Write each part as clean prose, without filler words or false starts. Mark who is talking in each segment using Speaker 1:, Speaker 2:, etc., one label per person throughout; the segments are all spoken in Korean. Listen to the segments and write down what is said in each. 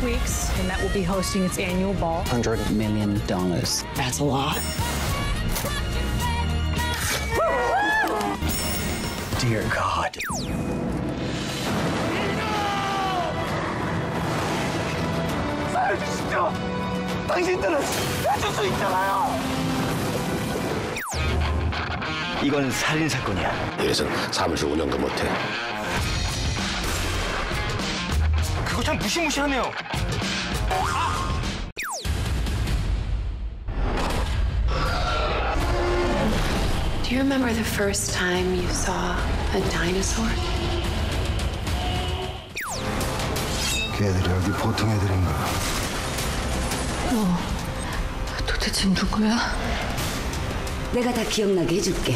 Speaker 1: weeks, and that will be hosting its annual ball.
Speaker 2: $100 million.
Speaker 3: That's a lot.
Speaker 2: Dear God.
Speaker 4: 살려주십시오! 당신들은 해줄 수 있잖아요!
Speaker 5: 이건 살인 사건이야.
Speaker 6: 이래선 사무실 운영도 못해.
Speaker 5: 그거 참 무시무시하네요.
Speaker 7: Do you remember the first time you saw a dinosaur?
Speaker 8: 걔들이 여기 보통 애들인가?
Speaker 9: 너 도대체 누구야?
Speaker 3: 내가 다 기억나게 해줄게.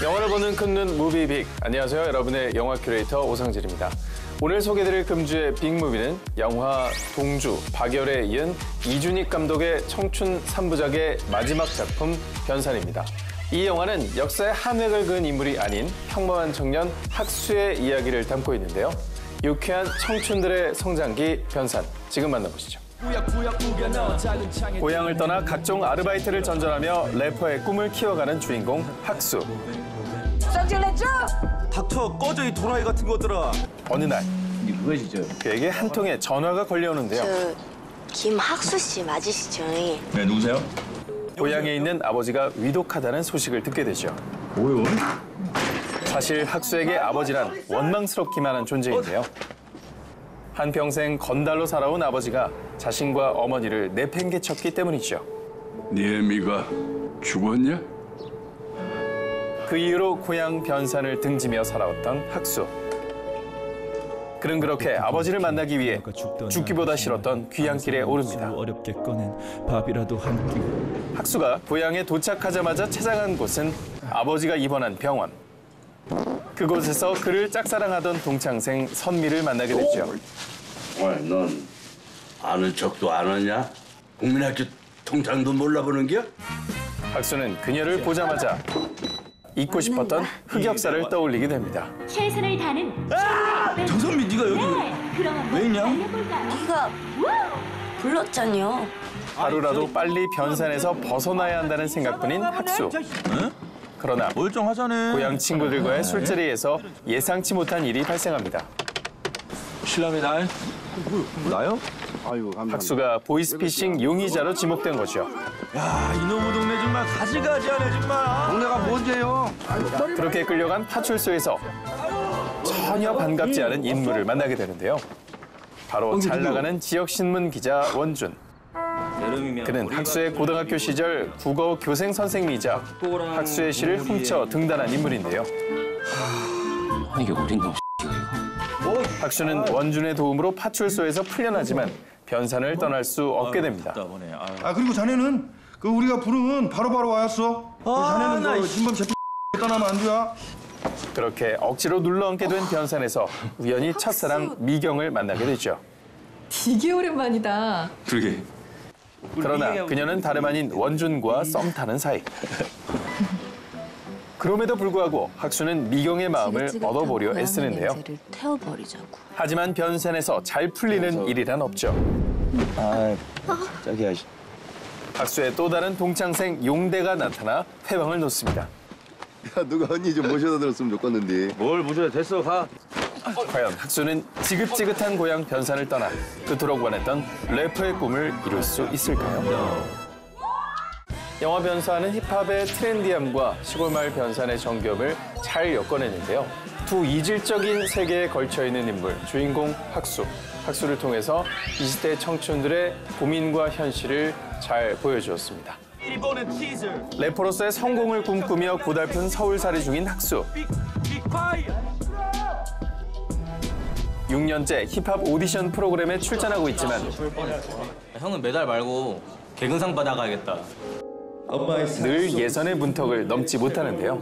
Speaker 10: 영화를 보는 큰눈 무비빅. 안녕하세요. 여러분의 영화 큐레이터 오상진입니다. 오늘 소개드릴 금주의 빅무비는 영화 동주, 박열에 이은 이준익 감독의 청춘 3부작의 마지막 작품 변산입니다. 이 영화는 역사의 한 획을 그은 인물이 아닌 평범한 청년 학수의 이야기를 담고 있는데요. 유쾌한 청춘들의 성장기 변산, 지금 만나보시죠. 고향을 떠나 각종 아르바이트를 전전하며 래퍼의 꿈을 키워가는 주인공 학수.
Speaker 5: 닥쳐, 꺼져 이 도라이 같은 것들아.
Speaker 10: 어느 날 그에게 한 통의 전화가 걸려오는데요.
Speaker 11: 김학수 씨 맞으시죠?
Speaker 5: 네, 누구세요?
Speaker 10: 고향에 있는 아버지가 위독하다는 소식을 듣게 되죠.
Speaker 5: 뭐요?
Speaker 10: 사실 학수에게 아버지란 원망스럽기만 한 존재인데요. 한평생 건달로 살아온 아버지가 자신과 어머니를 내팽개쳤기 때문이죠.
Speaker 12: 네 애미가 죽었냐?
Speaker 10: 그 이후로 고향 변산을 등지며 살아왔던 학수. 그는 그렇게 아버지를 만나기 위해 죽기보다 싫었던 귀향길에 오릅니다.
Speaker 13: 어렵게 꺼낸 밥이라도 한 끼.
Speaker 10: 학수가 고향에 도착하자마자 찾아간 곳은 아버지가 입원한 병원. 그곳에서 그를 짝사랑하던 동창생 선미를 만나게 됐죠.
Speaker 6: 넌 아는 척도 안 하냐? 국민학교 통장도 몰라보는겨?
Speaker 10: 학수는 그녀를 보자마자 잊고 싶었던 흑역사를 떠올리게 됩니다.
Speaker 11: 최선을 다하는
Speaker 5: 정선미, 네가 여기 왜 있냐?
Speaker 11: 네가 불렀잖여.
Speaker 10: 하루라도 빨리 변산에서 벗어나야 한다는 생각뿐인 학수. 그러나
Speaker 5: 멀쩡하잖아.
Speaker 10: 고향 친구들과의 술자리에서 예상치 못한 일이 발생합니다.
Speaker 5: 실례합니다. 나요?
Speaker 10: 학수가 보이스피싱 용의자로 지목된 거죠.
Speaker 5: 야, 이놈의 동네 정말 가지가지하네 정말.
Speaker 8: 동네가 뭔데요?
Speaker 10: 그렇게 끌려간 파출소에서 전혀 반갑지 않은 인물을 만나게 되는데요. 바로 잘 나가는 지역신문 기자 원준. 그는 학수의 고등학교 시절 국어 교생 선생님이자 학수의 시를 훔쳐 등단한 인물인데요.
Speaker 2: 이게 어린 놈
Speaker 10: 학수는 원준의 도움으로 파출소에서 풀려나지만 변산을 떠날 수 없게 됩니다.
Speaker 8: 그리고 자네는 그 우리가 부른 바로바로 와였어. 자네는 그 진범 제피 떠나면 안 돼요.
Speaker 10: 그렇게 억지로 눌러앉게 된 변산에서 우연히 첫사랑 미경을 만나게 되죠.
Speaker 9: 되게 오랜만이다.
Speaker 5: 그러게.
Speaker 10: 그러나 그녀는 다름 아닌 원준과 썸 타는 사이. 그럼에도 불구하고 학수는 미경의 마음을 얻어보려 애쓰는데요. 하지만 변산에서 잘 풀리는 일이란 없죠.
Speaker 5: 자기야.
Speaker 10: 학수의 또 다른 동창생 용대가 나타나 회방을 놓습니다.
Speaker 6: 야, 누가 언니 좀 모셔다 들었으면 좋겠는데.
Speaker 5: 뭘 모셔야 됐어, 가.
Speaker 10: 과연 학수는 지긋지긋한 고향 변산을 떠나 그토록 원했던 래퍼의 꿈을 이룰 수 있을까요? 영화 변산은 힙합의 트렌디함과 시골마을 변산의 정겹을 잘 엮어내는데요. 두 이질적인 세계에 걸쳐있는 인물, 주인공 학수. 학수를 통해서 20대 청춘들의 고민과 현실을 잘 보여주었습니다. 래퍼로서의 성공을 꿈꾸며 고달픈 서울살이 중인 학수. 6년째 힙합 오디션 프로그램에 출전하고 있지만
Speaker 14: 형은 메달 말고 개근상 받아가야겠다.
Speaker 10: 늘 예선의 문턱을 넘지 못하는데요.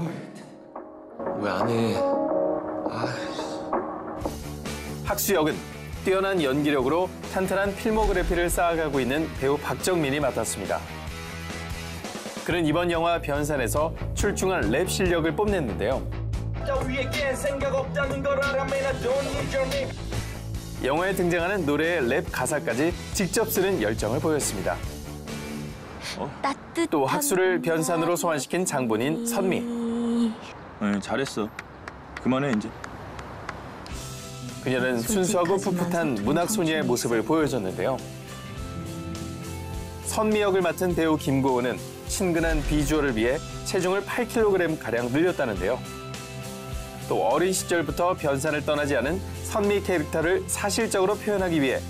Speaker 2: 왜 안 해?
Speaker 10: 학수 역은 뛰어난 연기력으로 탄탄한 필모그래피를 쌓아가고 있는 배우 박정민이 맡았습니다. 그는 이번 영화 변산에서 출중한 랩 실력을 뽐냈는데요. 영화에 등장하는 노래의 랩 가사까지 직접 쓰는 열정을 보였습니다. 또 학수를 변산으로 소환시킨 장본인 선미.
Speaker 5: 네, 잘했어. 그만해 이제.
Speaker 10: 그녀는 순수하고 풋풋한 문학 소녀의 모습을 보여줬는데요. 선미 역을 맡은 배우 김고은은 친근한 비주얼을 위해 체중을 8kg 가량 늘렸다는데요. 또 어린 시절부터 변산을 떠나지 않은 선미 캐릭터를 사실적으로 표현하기 위해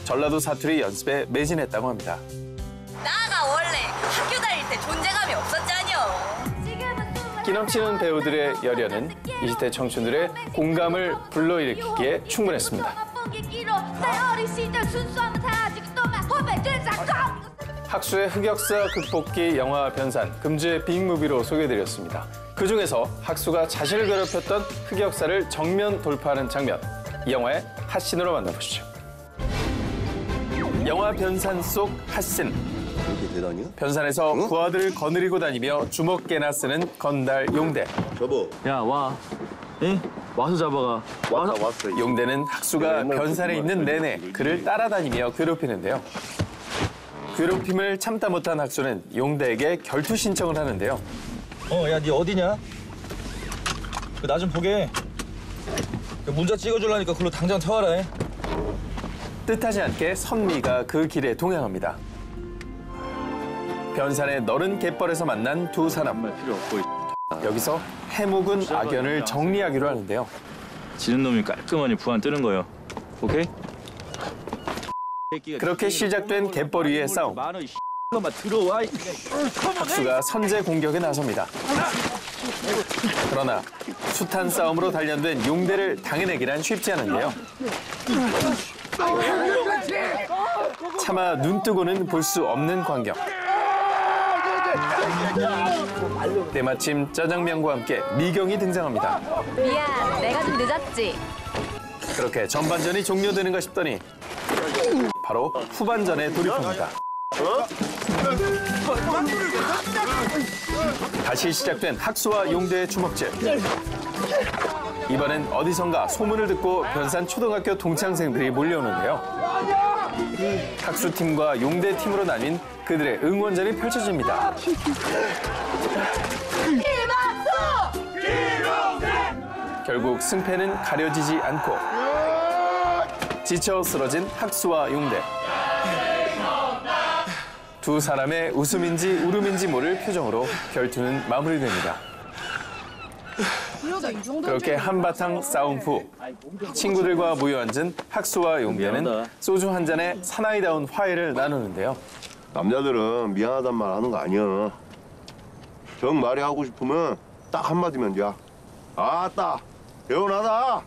Speaker 10: 전라도 사투리 연습에 매진했다고 합니다.
Speaker 11: 나가 원래 학교 다닐 때 존재감이 없었잖여.
Speaker 10: 끼넘치는 배우들의 열연은 20대 청춘들의 공감을 불러일으키기에 충분했습니다. 학수의 흑역사 극복기 영화 변산, 금주의 빅무비로 소개해드렸습니다. 그중에서 학수가 자신을 괴롭혔던 흑역사를 정면 돌파하는 장면, 이 영화의 핫신으로 만나보시죠. 영화 변산 속 핫신. 변산에서 부하들을 거느리고 다니며 주먹개나 쓰는 건달 용대.
Speaker 6: 여보.
Speaker 5: 야, 와. 응? 와서 잡아가.
Speaker 6: 왔어.
Speaker 10: 용대는 학수가 변산에 있는 내내 그를 따라다니며 괴롭히는데요. 괴롭힘을 참다 못한 학수는 용대에게 결투 신청을 하는데요.
Speaker 5: 야, 니 어디냐? 나 좀 보게. 문자 찍어줄라니까 그걸로 당장 태워라.
Speaker 10: 뜻하지 않게 선미가 그 길에 동행합니다. 변산의 너른 갯벌에서 만난 두 사람.
Speaker 5: 필요 없고.
Speaker 10: 여기서 해묵은 악연을 정리하기로 하는데요.
Speaker 5: 지는 놈이 깔끔하니 부안 뜨는 거예요. 오케이?
Speaker 10: 그렇게 시작된 갯벌 위의 싸움. 학수가 선제 공격에 나섭니다. 그러나 숱한 싸움으로 단련된 용대를 당해내기란 쉽지 않은데요. 차마 눈뜨고는 볼 수 없는 광경. 때마침 짜장면과 함께 미경이 등장합니다.
Speaker 9: 미안, 내가 좀 늦었지.
Speaker 10: 그렇게 전반전이 종료되는가 싶더니 바로 후반전에 돌입합니다. 다시 시작된 학수와 용대의 주먹질. 이번엔 어디선가 소문을 듣고 변산 초등학교 동창생들이 몰려오는데요. 학수팀과 용대팀으로 나뉜 그들의 응원전이 펼쳐집니다. 결국 승패는 가려지지 않고 지쳐 쓰러진 학수와 용대. 두 사람의 웃음인지 울음인지 모를 표정으로 결투는 마무리됩니다. 그렇게 한바탕 싸움 후 친구들과 모여 앉은 학수와 용대는 소주 한 잔에 사나이다운 화해를 나누는데요.
Speaker 6: 남자들은 미안하단 말 하는 거 아니야. 정 말이 하고 싶으면 딱 한마디면 돼. 아따, 개운하다.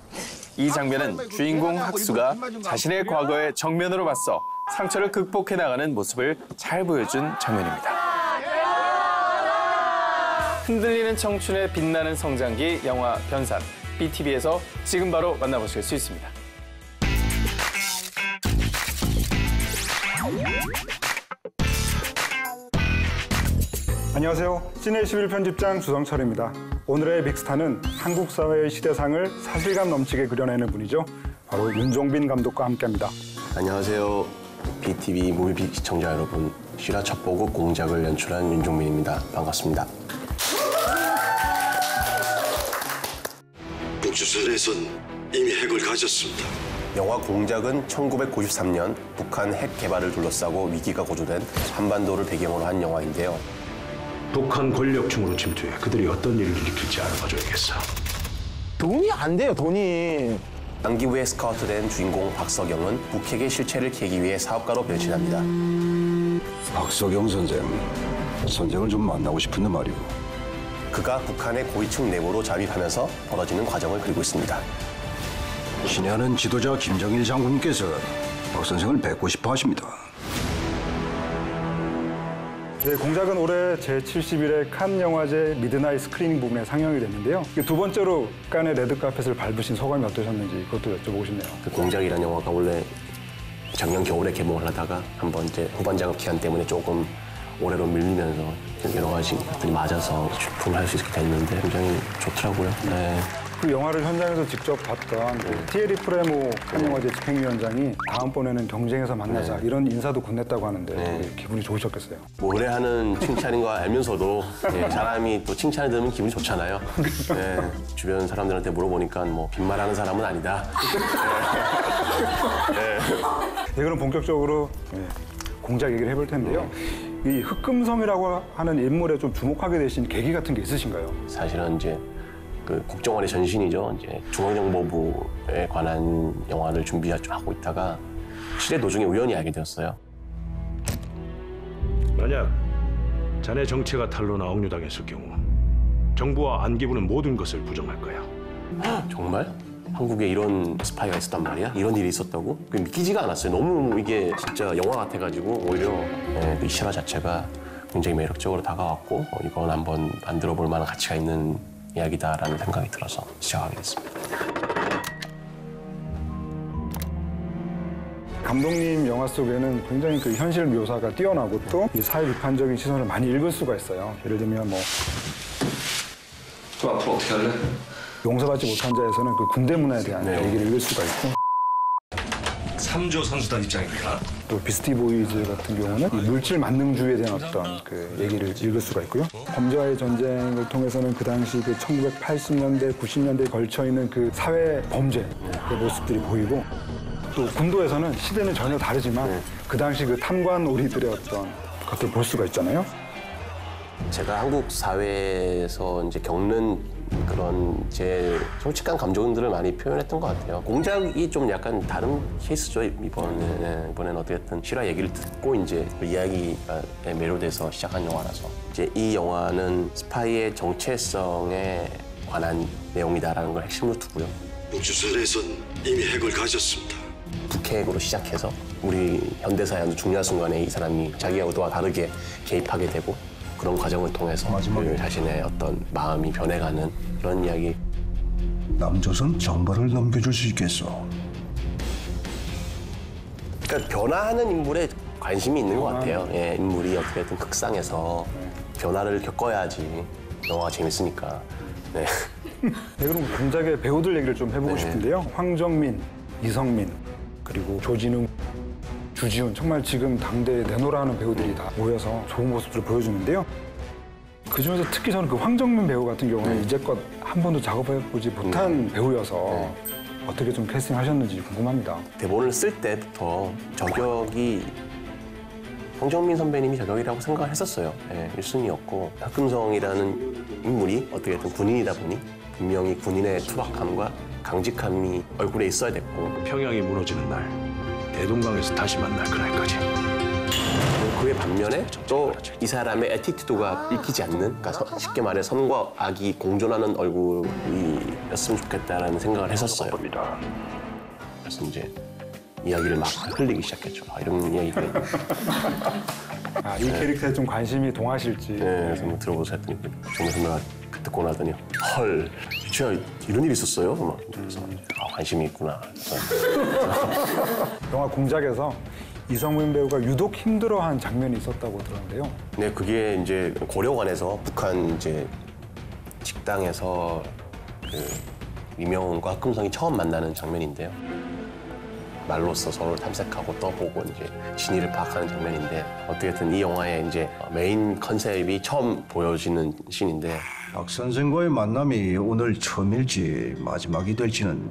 Speaker 10: 이 장면은 주인공 학수가 자신의 과거에 정면으로 맞서 상처를 극복해 나가는 모습을 잘 보여준 장면입니다. 흔들리는 청춘의 빛나는 성장기 영화 변산, BTV에서 지금 바로 만나보실 수 있습니다.
Speaker 8: 안녕하세요. 시내21 편집장 주성철입니다. 오늘의 빅스타는 한국 사회의 시대상을 사실감 넘치게 그려내는 분이죠. 바로 윤종빈 감독과 함께합니다.
Speaker 2: 안녕하세요. BTV 무비빅 시청자 여러분. 실화 첩보국 공작을 연출한 윤종빈입니다. 반갑습니다.
Speaker 15: 북조선에선 이미 핵을 가졌습니다.
Speaker 2: 영화 공작은 1993년 북한 핵 개발을 둘러싸고 위기가 고조된 한반도를 배경으로 한 영화인데요.
Speaker 16: 북한 권력층으로 침투해 그들이 어떤 일을 일으킬지 알아봐줘야겠어.
Speaker 4: 돈이 안 돼요, 돈이.
Speaker 2: 단기 후에 스카우트된 주인공 박석영은 북핵의 실체를 캐기 위해 사업가로 변신합니다.
Speaker 12: 박석영 선생을 좀 만나고 싶은데 말이오.
Speaker 2: 그가 북한의 고위층 내부로 잠입하면서 벌어지는 과정을 그리고 있습니다.
Speaker 12: 친애하는 지도자 김정일 장군께서 박 선생을 뵙고 싶어 하십니다.
Speaker 8: 네, 공작은 올해 제71회 칸 영화제 미드나잇 스크리닝 부분에 상영이 됐는데요. 두 번째로 칸의 레드카펫을 밟으신 소감이 어떠셨는지 그것도 여쭤보고 싶네요.
Speaker 2: 그 공작이라는 영화가 원래 작년 겨울에 개봉을 하다가 한번 이제 후반 작업 기한 때문에 조금 올해로 밀리면서 여러 가지 것들이 맞아서 출품을 할 수 있게 됐는데 굉장히 좋더라고요. 네.
Speaker 8: 그 영화를 현장에서 직접 봤던 티에리 프레모 칸 영화제 집행위원장이 다음번에는 경쟁에서 만나자 이런 인사도 건넸다고 하는데 기분이 좋으셨겠어요?
Speaker 2: 뭐 의뢰하는 칭찬인 거 알면서도 사람이 또 칭찬을 들으면 기분이 좋잖아요. 네, 주변 사람들한테 물어보니까 뭐 빈말하는 사람은 아니다.
Speaker 8: 그럼 본격적으로 공작 얘기를 해볼 텐데요. 이 흑금성이라고 하는 인물에 좀 주목하게 되신 계기 같은 게 있으신가요?
Speaker 2: 사실은 이제 그 국정원의 전신이죠. 이제 중앙정보부에 관한 영화를 준비하고 있다가 실의 도중에 우연히 알게 되었어요.
Speaker 16: 만약 자네 정체가 탄로나 억류당했을 경우 정부와 안기부는 모든 것을 부정할 거야.
Speaker 2: 정말? 한국에 이런 스파이가 있었단 말이야? 이런 일이 있었다고? 그게 믿기지가 않았어요. 너무 이게 진짜 영화 같아가지고 오히려 이 실화 자체가 굉장히 매력적으로 다가왔고 이건 한번 만들어 볼 만한 가치가 있는 이야기다라는 생각이 들어서 시작하게 됐습니다.
Speaker 8: 감독님 영화 속에는 굉장히 그 현실 묘사가 뛰어나고 또 이 사회 비판적인 시선을 많이 읽을 수가 있어요. 예를 들면 뭐
Speaker 17: 좀 앞으로 어떻게 할래?
Speaker 8: 용서받지 못한 자에서는 그 군대 문화에 대한 얘기를 읽을 수가 있고
Speaker 16: 3조 선수단 입장입니다.
Speaker 8: 또 비스티 보이즈 같은 경우는 이 물질 만능주의에 대한 어떤 그 얘기를 읽을 수가 있고요. 범죄와의 전쟁을 통해서는 그 당시 그 1980년대, 90년대에 걸쳐 있는 그 사회 범죄의 모습들이 보이고 또 군도에서는 시대는 전혀 다르지만 그 당시 그 탐관 오리들의 어떤 것들을 볼 수가 있잖아요.
Speaker 2: 제가 한국 사회에서 이제 겪는 그런 제 솔직한 감정들을 많이 표현했던 것 같아요. 공작이 좀 약간 다른 케이스죠, 이번에는 어떻게든 실화 얘기를 듣고 이제 그 이야기에 매료돼서 시작한 영화라서 이제 이 영화는 스파이의 정체성에 관한 내용이다라는 걸 핵심으로 두고요.
Speaker 15: 북조선에선 이미 핵을 가졌습니다.
Speaker 2: 북핵으로 시작해서 우리 현대사의 아주 중요한 순간에 이 사람이 자기 의도와 다르게 개입하게 되고 그런 과정을 통해서 그 자신의 어떤 마음이 변해가는 그런 이야기.
Speaker 12: 남조선 정보를 넘겨줄 수 있겠어.
Speaker 2: 그러니까 변화하는 인물에 관심이 있는 것 같아요. 인물이 어떻게든 극상에서 변화를 겪어야지 영화가 재밌으니까. 네.
Speaker 8: 그럼 공작의 배우들 얘기를 좀 해보고 싶은데요. 황정민, 이성민, 그리고 조진웅, 주지훈, 정말 지금 당대에 내노라 하는 배우들이 다 모여서 좋은 모습들을 보여주는데요. 그중에서 특히 저는 그 황정민 배우 같은 경우는 이제껏 한 번도 작업해보지 못한 배우여서 어떻게 좀 캐스팅하셨는지 궁금합니다.
Speaker 2: 대본을 쓸 때부터 저격이 황정민 선배님이 저격이라고 생각을 했었어요. 1순위였고 흑금성이라는 인물이 어떻게든 군인이다 보니 분명히 군인의 투박함과 강직함이 얼굴에 있어야 됐고
Speaker 16: 평양이 무너지는 날 대동강에서 다시 만날 그날까지.
Speaker 2: 그의 반면에 또 이 사람의 애티튜드가 읽히지 않는, 그러니까 쉽게 말해 선과 악이 공존하는 얼굴이었으면 좋겠다라는 생각을 했었어요. 그래서 이제 이야기를 막 흘리기 시작했죠. 이런 이야기를.
Speaker 8: 이 캐릭터에 좀 관심이 동하실지.
Speaker 2: 그래서 뭐 들어보세요 했더니 정말 선배가 듣고 나더니 헐, 진짜 이런 일이 있었어요? 막 그래서 관심이 있구나.
Speaker 8: 영화 공작에서 이성민 배우가 유독 힘들어한 장면이 있었다고 들었는데요.
Speaker 2: 네, 그게 이제 고려관에서 북한 이제 식당에서 그 이명훈과 흑금성이 처음 만나는 장면인데요. 말로써 서로를 탐색하고 떠보고 이제 진위를 파악하는 장면인데 어떻게든 이 영화의 이제 메인 컨셉이 처음 보여지는 씬인데
Speaker 12: 박 선생과의 만남이 오늘 처음일지 마지막이 될지는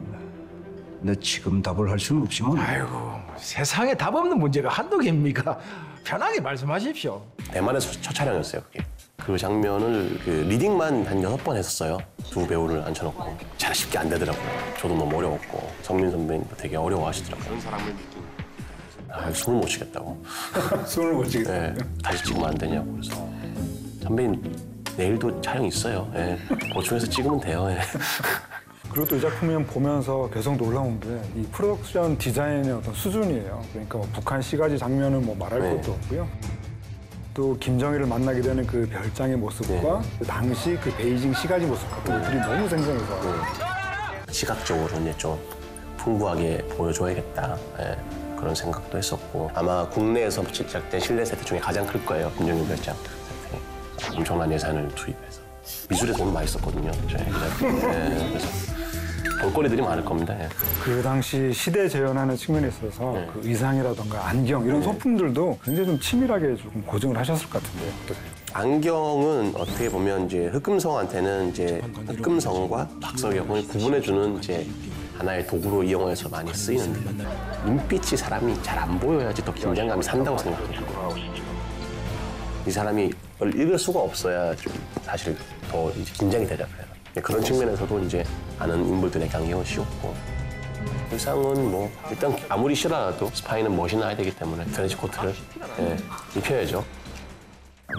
Speaker 12: 내 지금 답을 할 수는 없지만
Speaker 4: 아이고 세상에 답 없는 문제가 한두 개입니까? 편하게 말씀하십시오.
Speaker 2: 대만에서 첫 촬영이었어요, 그게. 그 장면을 그 리딩만 한 6번 했었어요. 두 배우를 앉혀놓고. 잘 쉽게 안 되더라고요. 저도 너무 어려웠고 성민 선배님도 되게 어려워하시더라고요.
Speaker 6: 그런 사람을
Speaker 2: 숨을 못 쉬겠다고.
Speaker 8: 숨을 못 쉬겠다고.
Speaker 2: 네, 다시 찍으면 안 되냐고. 그래서 선배님 내일도 촬영 있어요. 보충해서 찍으면 돼요.
Speaker 8: 그리고 또 이 작품은 보면서 계속 놀라운 게 이 프로덕션 디자인의 어떤 수준이에요. 그러니까 뭐 북한 시가지 장면은 뭐 말할 것도 없고요. 또 김정일을 만나게 되는 그 별장의 모습과 그 당시 그 베이징 시가지 모습 같은 것들이 너무 생생해서
Speaker 2: 시각적으로 이제 좀 풍부하게 보여줘야겠다. 그런 생각도 했었고 아마 국내에서 제작된 실내 세트 중에 가장 클 거예요. 김정일 별장 세트. 엄청난 예산을 투입해서 미술에 돈 많이 썼거든요. 저희 네, 그래서 볼거리들이 많을 겁니다. 예.
Speaker 8: 그 당시 시대 재현하는 측면에 있어서 그 의상이라던가 안경 이런 소품들도 굉장히 좀 치밀하게 조금 고증을 하셨을 것 같은데 어떠세요?
Speaker 2: 안경은 어떻게 보면 이제 흑금성한테는 이제 흑금성과 박석영을 구분해주는 이제 하나의 도구로 이 영화에서 많이 쓰이는데 눈빛이 사람이 잘 안 보여야지 더 긴장감이 산다고 생각해요. 이 사람이 읽을 수가 없어야 좀 사실 더 이제 긴장이 되잖아요. 그런 측면에서도 이제 아는 인물들의 강경은 쉬웠고 의상은 뭐 일단 아무리 싫어라도 스파이는 멋이 나야 되기 때문에 트렌치 코트를 입혀야죠.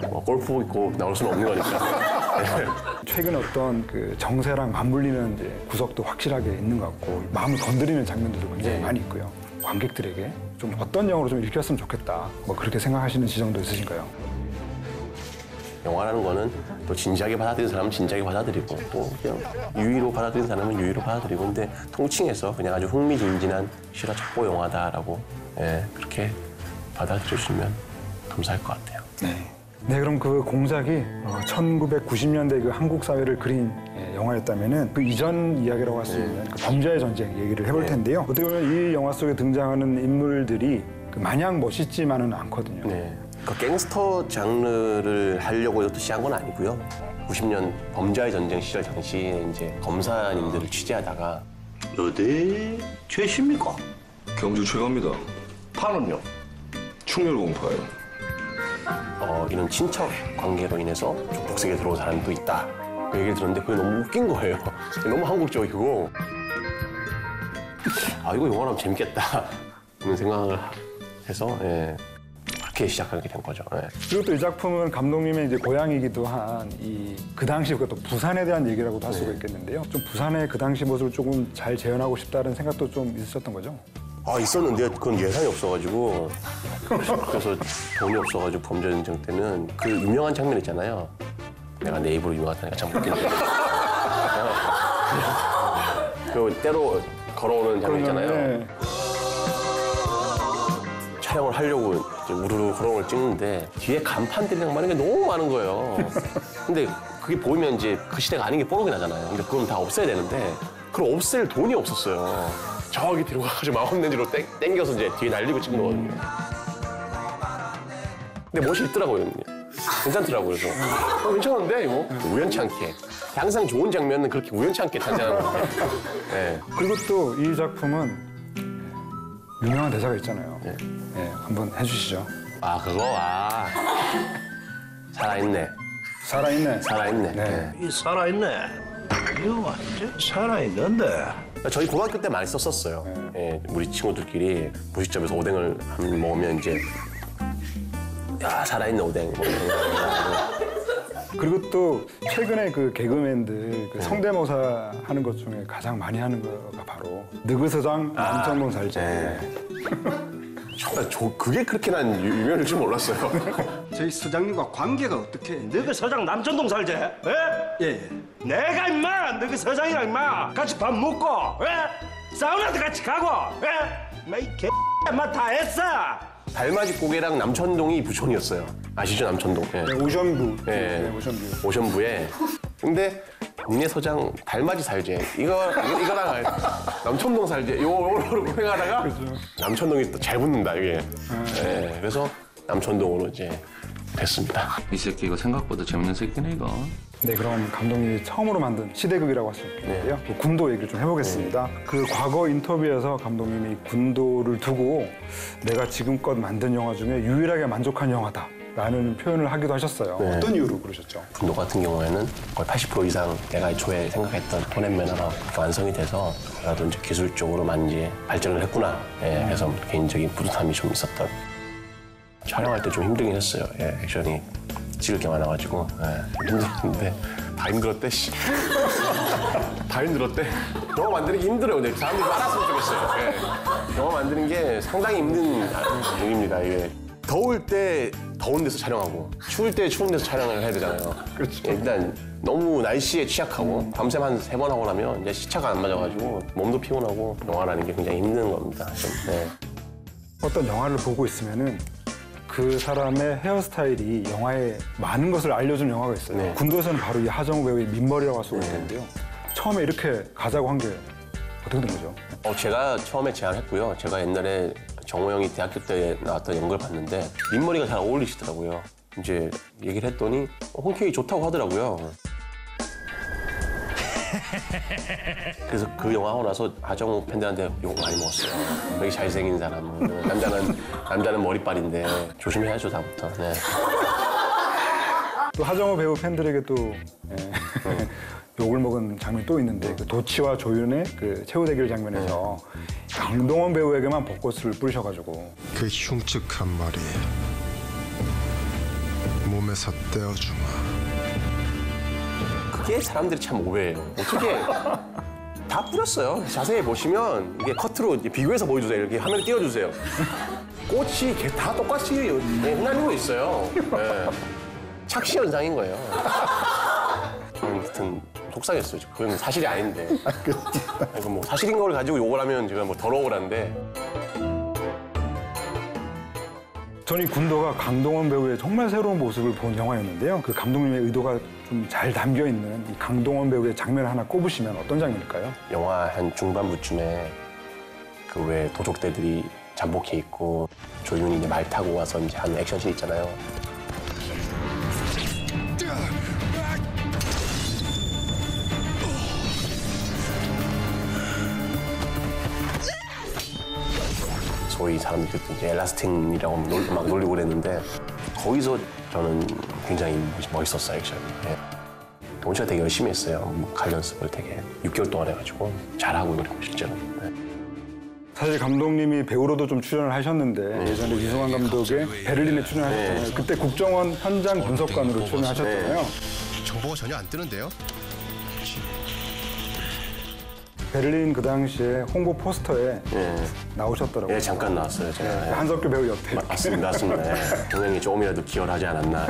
Speaker 2: 뭐 골프복 입고 나올 수는 없는 거니까.
Speaker 8: 최근 어떤 그 정세랑 맞물리는 이제 구석도 확실하게 있는 것 같고 마음을 건드리는 장면들도 굉장히 많이 있고요. 관객들에게 좀 어떤 영화로 좀 읽혔으면 좋겠다. 뭐 그렇게 생각하시는 지점도 있으신가요?
Speaker 2: 영화라는 거는 또 진지하게 받아들이는 사람은 진지하게 받아들이고 또 그냥 유의로 받아들이는 사람은 유의로 받아들이고 근데 통칭해서 그냥 아주 흥미진진한 실화 첩보 영화다라고 그렇게 받아들여주시면 감사할 것 같아요.
Speaker 8: 네, 그럼 그 공작이 1990년대 그 한국 사회를 그린 영화였다면은 그 이전 이야기라고 할 수 있는 그 범죄의 전쟁 얘기를 해볼 텐데요. 어떻게 보면 이 영화 속에 등장하는 인물들이 그 마냥 멋있지만은 않거든요.
Speaker 2: 그 갱스터 장르를 하려고 이것도 시작한 건 아니고요. 90년 범죄의 전쟁 시절 당시에 이제 검사님들을 취재하다가
Speaker 6: 어디 최씨입니까?
Speaker 17: 경주 최갑니다.
Speaker 6: 파는요?
Speaker 17: 충렬공파예요.
Speaker 2: 이런 친척 관계로 인해서 북색에 들어온 사람도 있다. 그 얘기를 들었는데 그게 너무 웃긴 거예요. 너무 한국적이고 이거 영화라면 재밌겠다 이런 생각을 해서 그렇게 시작하게 된 거죠.
Speaker 8: 그리고 또 이 작품은 감독님의 이제 고향이기도 한 그 당시 또 부산에 대한 얘기라고도 할 수가 있겠는데요. 좀 부산의 그 당시 모습을 조금 잘 재현하고 싶다는 생각도 좀 있으셨던 거죠?
Speaker 2: 있었는데 그건 예산이 없어가지고 그래서 돈이 없어가지고 범죄전쟁 때는 그 유명한 장면 있잖아요. 내가 내 입으로 유명하다니까 참 웃긴데 그 때로 걸어오는 장면 있잖아요. 촬영을 하려고 이제 우르르 걸어오는 걸 찍는데 뒤에 간판들이랑 많은 게 너무 많은 거예요. 근데 그게 보이면 이제 그 시대가 아닌 게 뽀록이 나잖아요. 근데 그건 다 없애야 되는데 그걸 없앨 돈이 없었어요. 저기 뒤로 가가지고 마법렌즈로 땡겨서 이제 뒤에 날리고 찍은 거거든요. 근데 멋이 있더라고요. 괜찮더라고요. 그래서 괜찮은데 이거 우연치 않게 항상 좋은 장면은 그렇게 우연치 않게 탄생하는 것 같아요.
Speaker 8: 그리고 또 이 작품은 유명한 대사가 있잖아요. 한번 해주시죠.
Speaker 2: 그거 살아있네.
Speaker 8: 살아있네.
Speaker 2: 살아있네.
Speaker 12: 이 살아있네. 이거 완전 살아있는데.
Speaker 2: 저희 고등학교 때 많이 썼었어요. 우리 친구들끼리 무식점에서 오뎅을 한 먹으면 이제 살아있는 오뎅.
Speaker 8: 그리고 또 최근에 그 개그맨들 그 성대모사 하는 것 중에 가장 많이 하는 거가 바로 느그서장 남천동 살제.
Speaker 2: 그게 그렇게 난 유명할 줄 몰랐어요.
Speaker 12: 저희 서장님과 관계가 어떻게? 너그 서장 남천동 살제? 예. 내가 임마 너그 서장이랑 임마 같이 밥 먹고 사우나도 같이 가고 이 개 임마 다 했어.
Speaker 2: 달맞이 고개랑 남천동이 부촌이었어요. 아시죠 남천동?
Speaker 8: 오션뷰.
Speaker 2: 오션뷰에. 근데 니네 서장 달맞이 살제 이거랑 남천동 살제 요거로 행하다가 남천동이 또 잘 붙는다 이게. 그래서 남천동으로 이제 됐습니다.
Speaker 17: 이 새끼 이거 생각보다 재밌는 새끼네 이거.
Speaker 8: 네, 그럼 감독님이 처음으로 만든 시대극이라고 할 수 있겠는데요. 군도 얘기를 좀 해보겠습니다. 그 과거 인터뷰에서 감독님이 군도를 두고 내가 지금껏 만든 영화 중에 유일하게 만족한 영화다. 라는 표현을 하기도 하셨어요. 어떤 이유로 그러셨죠?
Speaker 2: 군도 같은 경우에는 거의 80% 이상 내가 애초에 생각했던 톤앤매너가 완성이 돼서 그래도 이제 기술적으로 많이 이제 발전을 했구나. 그래서 개인적인 뿌듯함이 좀 있었던. 촬영할 때 좀 힘들긴 했어요. 액션이 찍을 게 많아가지고 힘들었는데 다 힘들었대. 다 힘들었대. 영화 만드는 게 힘들어요. 근데 사람들이 알았으면 좋겠어요. 영화 만드는 게 상당히 힘든 일입니다. 이게 더울 때 더운 데서 촬영하고 추울 때 추운 데서 촬영을 해야 되잖아요.
Speaker 8: 그렇죠.
Speaker 2: 일단 너무 날씨에 취약하고 밤샘 한 3번 하고 나면 이제 시차가 안 맞아가지고 몸도 피곤하고 영화라는 게 굉장히 힘든 겁니다.
Speaker 8: 어떤 영화를 보고 있으면은 그 사람의 헤어스타일이 영화에 많은 것을 알려준 영화가 있어요. 군도에서는 바로 이 하정우 배우의 민머리라고 할 수가 있는데요. 처음에 이렇게 가자고 한 게 어떻게 된 거죠?
Speaker 2: 제가 처음에 제안했고요. 제가 옛날에 정호 형이 대학교 때 나왔던 연극을 봤는데 민머리가 잘 어울리시더라고요. 이제 얘기를 했더니 흔쾌히 좋다고 하더라고요. 그래서 그 영화 하고 나서 하정우 팬들한테 욕 많이 먹었어요. 되게 잘생긴 사람. 남자는 머리빨인데 조심해야죠, 다음부터. 네.
Speaker 8: 또 하정우 배우 팬들에게 또 욕을 먹은 장면이 또 있는데 그 도치와 조윤의 그 최후 대결 장면에서 강동원 배우에게만 벚꽃을 뿌리셔가지고
Speaker 18: 그 흉측한 말이 몸에서 떼어주마.
Speaker 2: 그게 사람들이 참 오해해요. 어떻게 다 뿌렸어요. 자세히 보시면 이게 커트로 비교해서 보여주세요. 이렇게 화면에 띄워주세요. 꽃이 다 똑같이 흩날리고 있어요. 네. 착시 현상인 거예요. 아무튼 속상했어요. 그건 사실이 아닌데. 그러니까 뭐 사실인 걸 가지고 욕을 하면 제가 뭐 덜 억울한데.
Speaker 8: 저는 이 군도가 강동원 배우의 정말 새로운 모습을 본 영화였는데요. 그 감독님의 의도가 좀 잘 담겨 있는 이 강동원 배우의 장면을 하나 꼽으시면 어떤 장면일까요?
Speaker 2: 영화 한 중반부쯤에 그 왜 도적대들이 잠복해 있고 조윤이 이제 말 타고 와서 이제 하는 액션씬 있잖아요. 소위 사람들이 이제 엘라스틴이라고 막 놀리고 그랬는데 거기서 저는 굉장히 멋있었어요, 액션이. 예. 동시에 되게 열심히 했어요. 칼 연습을 되게 6개월 동안 해가지고 잘하고 그리고 실제로. 예.
Speaker 8: 사실 감독님이 배우로도 좀 출연을 하셨는데 예전에 이승환 감독의 베를린에 출연하셨잖아요. 그때 국정원 현장 분석관으로 출연하셨잖아요.
Speaker 18: 정보가 전혀 안 뜨는데요?
Speaker 8: 베를린 그 당시에 홍보 포스터에 나오셨더라고요.
Speaker 2: 예, 잠깐 나왔어요, 제가.
Speaker 8: 한석규 배우 옆에.
Speaker 2: 맞습니다. 분명히 조금이라도 기여를 하지 않았나.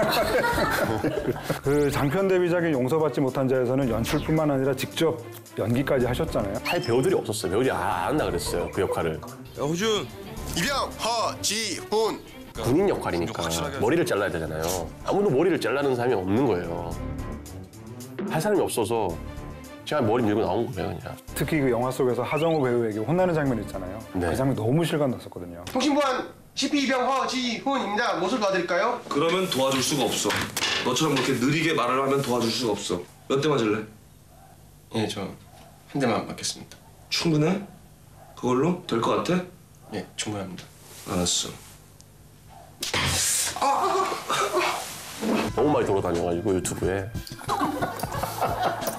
Speaker 8: 그 장편 데뷔작인 용서받지 못한 자에서는 연출뿐만 아니라 직접 연기까지 하셨잖아요.
Speaker 2: 할 배우들이 없었어요. 배우들이 안 한다 그랬어요, 그 역할을.
Speaker 18: 호준, 이병, 허지훈.
Speaker 2: 군인 역할이니까 머리를 잘라야 되잖아요. 아무도 머리를 잘라는 사람이 없는 거예요. 할 사람이 없어서 제가 머리 밀고 나온 거예요, 그냥.
Speaker 8: 특히 그 영화 속에서 하정우 배우에게 혼나는 장면 있잖아요. 그 장면 너무 실감났었거든요.
Speaker 19: 통신부한 CP 이병 허지훈입니다. 무엇을 도와드릴까요?
Speaker 17: 그러면 도와줄 수가 없어. 너처럼 그렇게 느리게 말을 하면 도와줄 수가 없어. 몇 대 맞을래?
Speaker 2: 예, 저 한 대만 맞겠습니다.
Speaker 17: 충분해? 그걸로 될 것 같아?
Speaker 2: 예, 충분합니다.
Speaker 17: 알았어.
Speaker 2: 너무 많이 돌아다녀가지고 유튜브에.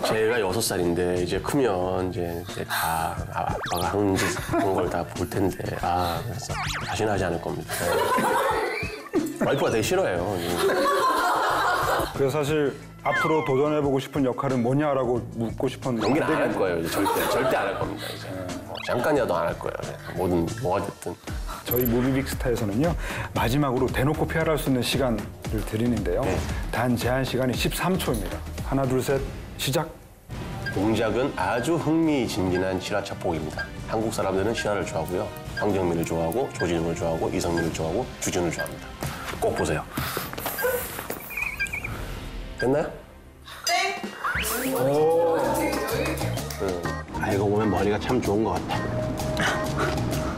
Speaker 2: 제가 6살인데 이제 크면 이제 다 아빠가 한 걸 다 볼 텐데 그래서 다시는 하지 않을 겁니다. 네. 와이프가 되게 싫어해요.
Speaker 8: 그래서 사실 앞으로 도전해보고 싶은 역할은 뭐냐라고 묻고 싶었는데
Speaker 2: 연기는 안 할 거예요. 이제 절대 안 할 겁니다. 이제 잠깐이라도 안 할 거예요. 뭐든 뭐가 됐든.
Speaker 8: 저희 무비빅스타에서는요 마지막으로 대놓고 PR할 수 있는 시간을 드리는데요. 단 제한 시간이 13초입니다. 하나, 둘, 셋, 시작.
Speaker 2: 동작은 아주 흥미진진한 실화 첩보입니다. 한국 사람들은 실화를 좋아하고요. 황정민을 좋아하고 조진웅을 좋아하고 이성민을 좋아하고 주진우를 좋아합니다. 꼭 보세요. 됐나요? 네. 알고 보면 머리가 참 좋은 것 같아.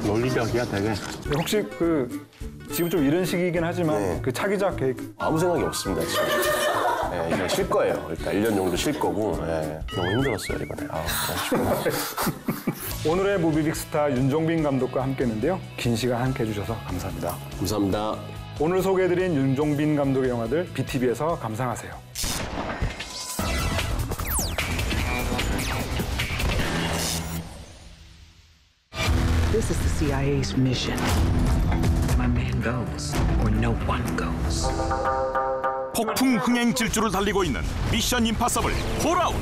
Speaker 2: 논리적이야 되게.
Speaker 8: 혹시 지금 좀 이런 시기이긴 하지만 그 차기작 계획
Speaker 2: 아무 생각이 없습니다 지금. 네, 이제 쉴 거예요. 일단 1년 정도 쉴 거고 너무 힘들었어요 이번에.
Speaker 8: 오늘의 무비빅스타 윤종빈 감독과 함께했는데요. 긴 시간 함께해 주셔서 감사합니다.
Speaker 2: 감사합니다.
Speaker 8: 오늘 소개해드린 윤종빈 감독의 영화들 BTV에서 감상하세요.
Speaker 20: This is the CIA's mission. My man goes, or no one goes.
Speaker 21: 폭풍 흥행 질주를 달리고 있는 미션 임파서블 폴아웃.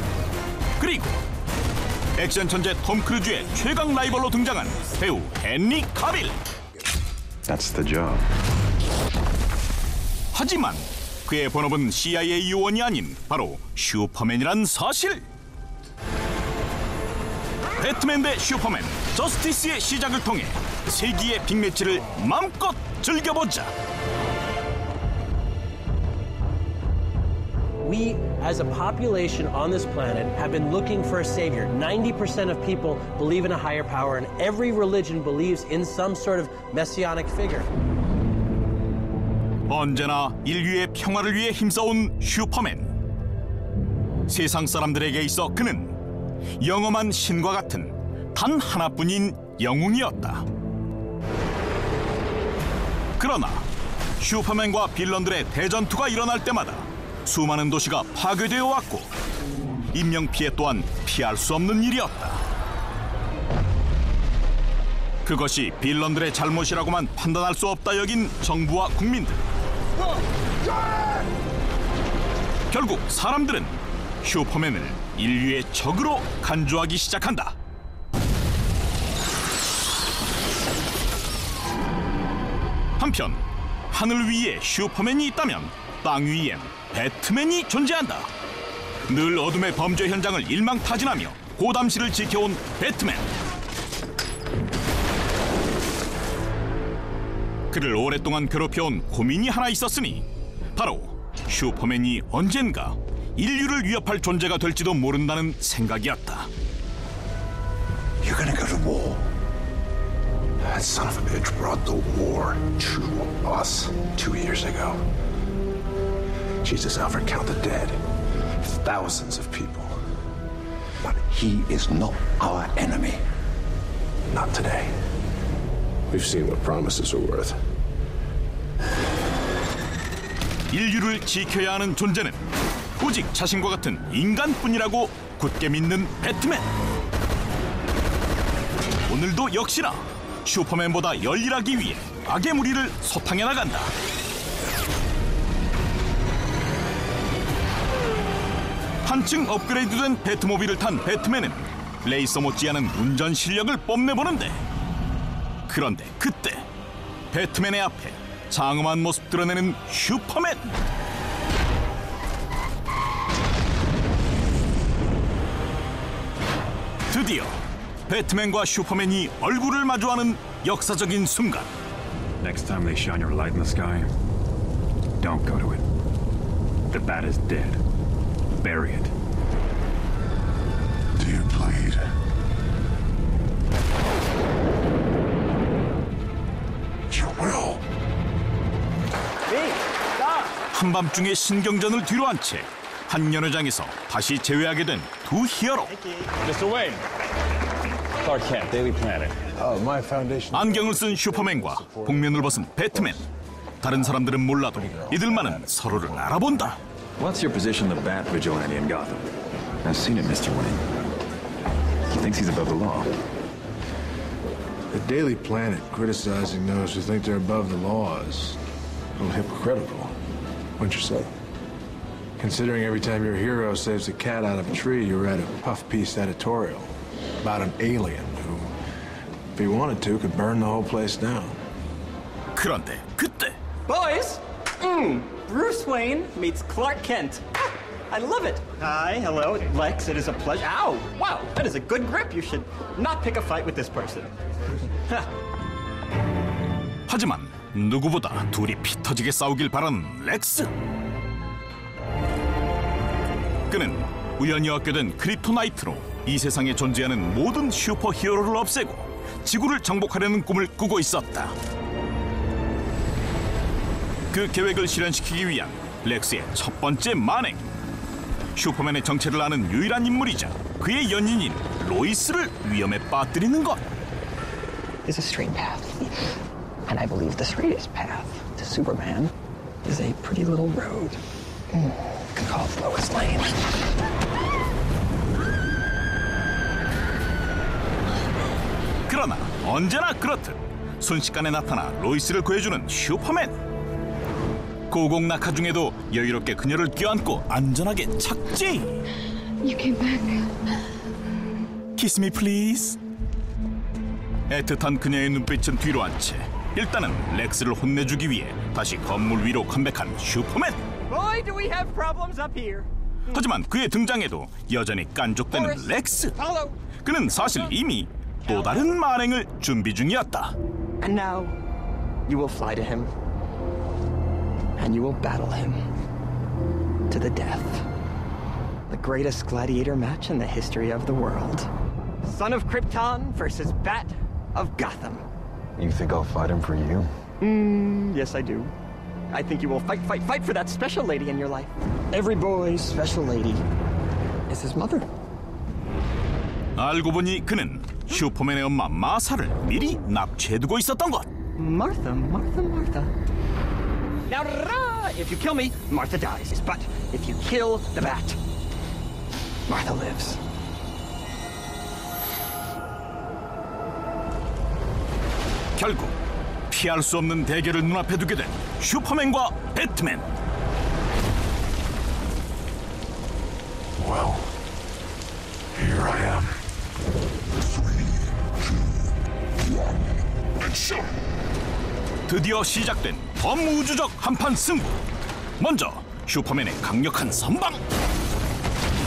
Speaker 21: 그리고 액션 천재 톰 크루즈의 최강 라이벌로 등장한 배우 헨리 카빌.
Speaker 18: That's the job.
Speaker 21: 하지만 그의 본업은 CIA 요원이 아닌 바로 슈퍼맨이란 사실. 배트맨 대 슈퍼맨 저스티스의 시작을 통해 세기의 빅매치를 마음껏 즐겨보자.
Speaker 1: We, as a population on this planet, have been looking for a savior. 90% of people believe in a higher power, and every religion believes in some sort of messianic figure.
Speaker 21: 언제나 인류의 평화를 위해 힘써온 슈퍼맨. 세상 사람들에게 있어 그는 영험한 신과 같은 단 하나뿐인 영웅이었다. 그러나 슈퍼맨과 빌런들의 대전투가 일어날 때마다 수많은 도시가 파괴되어 왔고 인명피해 또한 피할 수 없는 일이었다. 그것이 빌런들의 잘못이라고만 판단할 수 없다 여긴 정부와 국민들. 결국 사람들은 슈퍼맨을 인류의 적으로 간주하기 시작한다. 한편 하늘 위에 슈퍼맨이 있다면 땅 위엔 배트맨이 존재한다. 늘 어둠의 범죄 현장을 일망타진하며 고담시를 지켜온 배트맨. 그를 오랫동안 괴롭혀온 고민이 하나 있었으니 바로 슈퍼맨이 언젠가 인류를 위협할 존재가 될지도 모른다는 생각이었다.
Speaker 18: You're gonna go to war. That son of a bitch brought the war to us 2 years ago. Jesus, Alfred, count the dead. Thousands of people. But he is not our enemy. Not today. We've seen what promises are worth.
Speaker 21: 인류를 지켜야 하는 존재는 오직 자신과 같은 인간뿐이라고 굳게 믿는 배트맨. 오늘도 역시나 슈퍼맨보다 열일하기 위해 악의 무리를 소탕해 나간다. 한층 업그레이드된 배트모빌을 탄 배트맨은 레이서 못지않은 운전 실력을 뽐내보는데, 그런데 그때 배트맨의 앞에 장엄한 모습 드러내는 슈퍼맨. 드디어 배트맨과 슈퍼맨이 얼굴을 마주하는 역사적인 순간.
Speaker 22: Next time they shine your light in the sky, don't go to it. The bat is dead. Bury it.
Speaker 18: Do you bleed? You will.
Speaker 21: 한밤중에 신경전을 뒤로한 채 한 연회장에서 다시 재회하게 된 두 히어로.
Speaker 22: Mr. Wayne. Clark Kent, Daily Planet.
Speaker 21: My foundation. 안경을 쓴 슈퍼맨과 복면을 벗은 배트맨. 다른 사람들은 몰라도 이들만은 서로를 알아본다.
Speaker 22: What's your position of Bat Vigilante in Gotham? I've seen it, Mr. Wayne. He thinks he's above the law.
Speaker 23: The Daily Planet criticizing those who think they're above the law is a little hypocritical, wouldn't you say? Considering every time your hero saves a cat out of a tree, you read a puff piece editorial about an alien who, if he wanted to, could burn the whole place down.
Speaker 21: 그런데 그때
Speaker 24: Boys, Bruce Wayne meets Clark Kent. I love it. Hi, hello, Lex. It is a pleasure. Ow! Wow, that is a good grip. You should not pick a fight with this person.
Speaker 21: 하지만 누구보다 둘이 피 터지게 싸우길 바라는 렉스. 그는 우연히 얻게 된 크립토나이트로 이 세상에 존재하는 모든 슈퍼히어로를 없애고 지구를 정복하려는 꿈을 꾸고 있었다. 그 계획을 실현시키기 위한 렉스의 첫 번째 만행. 슈퍼맨의 정체를 아는 유일한 인물이자 그의 연인인 로이스를 위험에 빠뜨리는 것.
Speaker 20: Is a straight path. And I believe the straightest path to Superman is a pretty little road. We can call it Lois Lane.
Speaker 21: 그러나 언제나 그렇듯 순식간에 나타나 로이스를 구해주는 슈퍼맨. 고공낙하 중에도 여유롭게 그녀를 껴안고 안전하게 착지.
Speaker 7: You came back.
Speaker 21: Kiss me please. 애틋한 그녀의 눈빛은 뒤로 한 채 일단은 렉스를 혼내주기 위해 다시 건물 위로 컴백한 슈퍼맨.
Speaker 24: Boy, do we have problems up here.
Speaker 21: 하지만 그의 등장에도 여전히 깐족대는 렉스. 그는 사실 이미 또 다른 만행을 준비 중이었다.
Speaker 20: And now, you will fly to him. And you will battle him. To the death. The greatest gladiator match in the history of the world. Son of Krypton versus Bat of Gotham.
Speaker 22: You think I'll fight him for you?
Speaker 20: Yes, I do. I think you will fight for that special lady in your life. Every boy's special lady is his mother.
Speaker 21: 알고 보니 그는 슈퍼맨의 엄마 마사를 미리 납치해두고 있었던 것.
Speaker 20: Martha. Now, if you kill me, Martha dies. But if you kill the bat, Martha lives.
Speaker 21: 결국 피할 수 없는 대결을 눈앞에 두게 된 슈퍼맨과 배트맨.
Speaker 18: Well, here I am. 3, 2, 1, action!
Speaker 21: 드디어 시작된 범우주적 한판 승부. 먼저 슈퍼맨의 강력한 선방.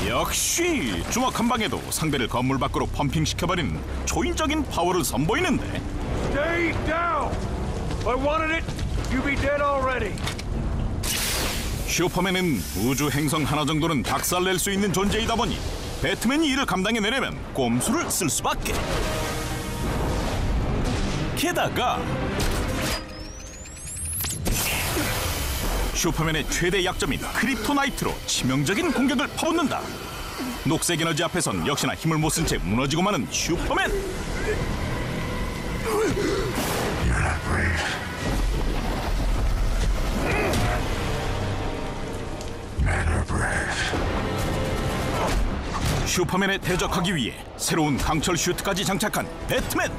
Speaker 21: 역시 주먹 한 방에도 상대를 건물 밖으로 펌핑시켜버리는 초인적인 파워를 선보이는데.
Speaker 4: Stay down! If I wanted it, you'd be dead already.
Speaker 21: 슈퍼맨은 우주 행성 하나 정도는 박살낼 수 있는 존재이다 보니 배트맨이 이를 감당해내려면 꼼수를 쓸 수밖에. 게다가 슈퍼맨의 최대 약점인 크립토나이트로 치명적인 공격을 퍼붓는다. 녹색 에너지 앞에선 역시나 힘을 못 쓴 채 무너지고 마는 슈퍼맨.
Speaker 18: You're not brave. Men are brave.
Speaker 21: 슈퍼맨에 대적하기 위해 새로운 강철 슈트까지 장착한 배트맨.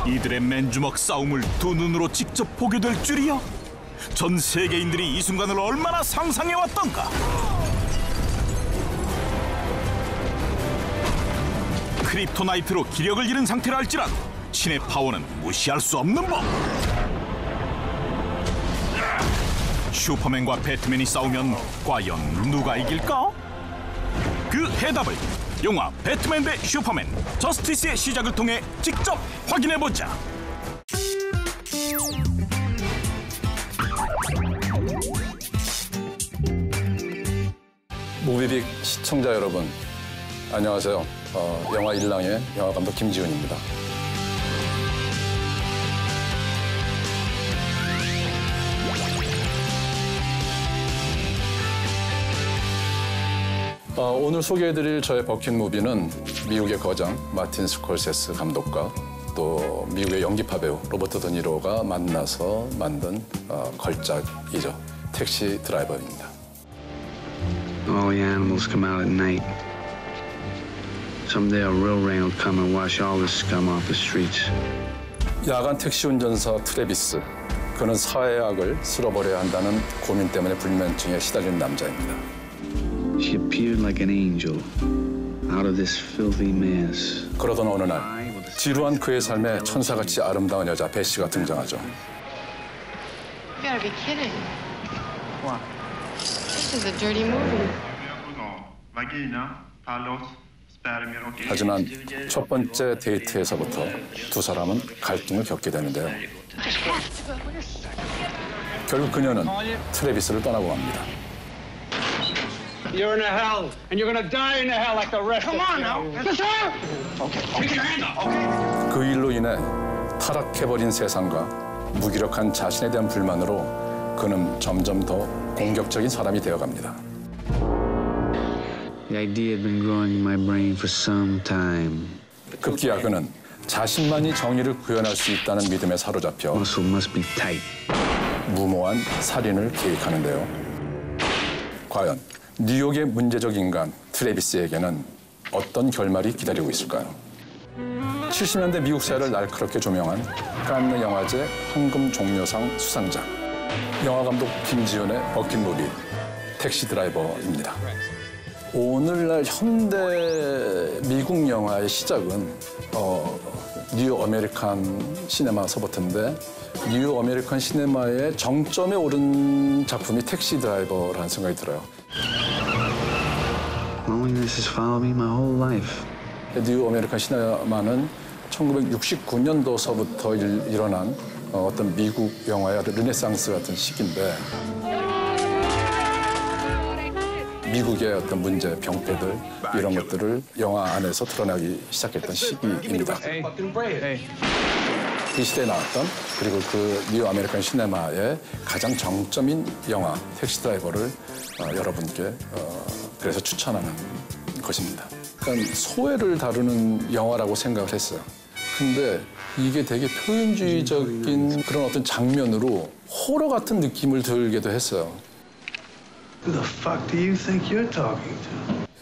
Speaker 21: 이들의 맨주먹 싸움을 두 눈으로 직접 보게 될 줄이야. 전 세계인들이 이 순간을 얼마나 상상해왔던가. 크립토나이트로 기력을 잃은 상태라 할지라도 신의 파워는 무시할 수 없는 법. 슈퍼맨과 배트맨이 싸우면 과연 누가 이길까? 그 해답을 영화 배트맨 대 슈퍼맨 저스티스의 시작을 통해 직접 확인해보자.
Speaker 3: 무비빅 시청자 여러분, 안녕하세요. 영화 일랑의 영화감독 김지훈입니다. 오늘 소개해드릴 저의 버킷 무비는 미국의 거장 마틴 스콜세스 감독과 또 미국의 연기파 배우 로버트 드니로가 만나서 만든 걸작이죠. 택시 드라이버입니다.
Speaker 11: All the animals come out at night. Someday a real rain will come and wash all the scum off the streets.
Speaker 3: 야간 택시 운전사 트래비스. 그는 사회의 악을 쓸어버려야 한다는 고민 때문에 불면증에 시달린 남자입니다.
Speaker 11: She appeared like an angel out of this filthy mess.
Speaker 3: 그러던 어느 날 지루한 그의 삶에 천사같이 아름다운 여자 베시가 등장하죠.
Speaker 7: You gotta be kidding.
Speaker 11: What?
Speaker 7: This is a dirty movie.
Speaker 3: 하지만 첫 번째 데이트에서부터 두 사람은 갈등을 겪게 되는데요. 결국 그녀는 트래비스를 떠나고 갑니다.
Speaker 12: You're in a hell, and you're gonna die in a hell like the rest of you. Come on now. Yes, sir. Okay. Take your hand up. Okay.
Speaker 3: 그 일로 인해 타락해버린 세상과 무기력한 자신에 대한 불만으로 그는 점점 더 공격적인 사람이 되어갑니다.
Speaker 11: The idea had been growing in my brain for some time.
Speaker 3: 급기야 그는 자신만이 정의를 구현할 수 있다는 믿음에 사로잡혀
Speaker 11: Muscle must be tight.
Speaker 3: 무모한 살인을 계획하는데요. 과연 뉴욕의 문제적 인간 트래비스에게는 어떤 결말이 기다리고 있을까요? 70년대 미국 사회를 날카롭게 조명한 칸느 영화제 황금 종려상 수상작 영화감독 김지훈의 버킷 무비 택시 드라이버입니다. 오늘날 현대 미국 영화의 시작은 뉴 아메리칸 시네마서부터인데 뉴 아메리칸 시네마의 정점에 오른 작품이 택시 드라이버라는 생각이 들어요.
Speaker 11: Loneliness has followed me my whole life.
Speaker 3: 뉴 아메리칸 시네마는 1969년도서부터 일어난 어떤 미국 영화의 르네상스 같은 시기인데 미국의 어떤 문제, 병폐들 이런 것들을 영화 안에서 드러나기 시작했던 시기입니다. 그 시대에 나왔던 그리고 그 뉴 아메리칸 시네마의 가장 정점인 영화 택시 드라이버를 여러분께 그래서 추천하는 것입니다. 그러니까 소외를 다루는 영화라고 생각을 했어요. 근데 이게 되게 표현주의적인 그런 어떤 장면으로 호러 같은 느낌을 들기도 했어요.
Speaker 18: Who the fuck do you think you're talking to?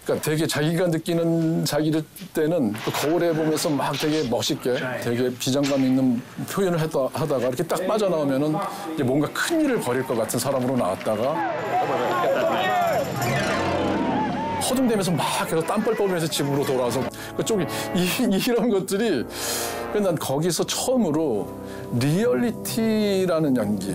Speaker 3: 그러니까 되게 자기가 느끼는 자기를 때는 그 거울에 보면서 막 되게 멋있게 되게 비장감 있는 표현을 하다가 이렇게 딱 빠져나오면은 이제 뭔가 큰 일을 벌일 것 같은 사람으로 나왔다가 허둥대면서 막 계속 땀뻘 뽑으면서 집으로 돌아와서 그쪽이 이런 것들이 난 거기서 처음으로 리얼리티라는 연기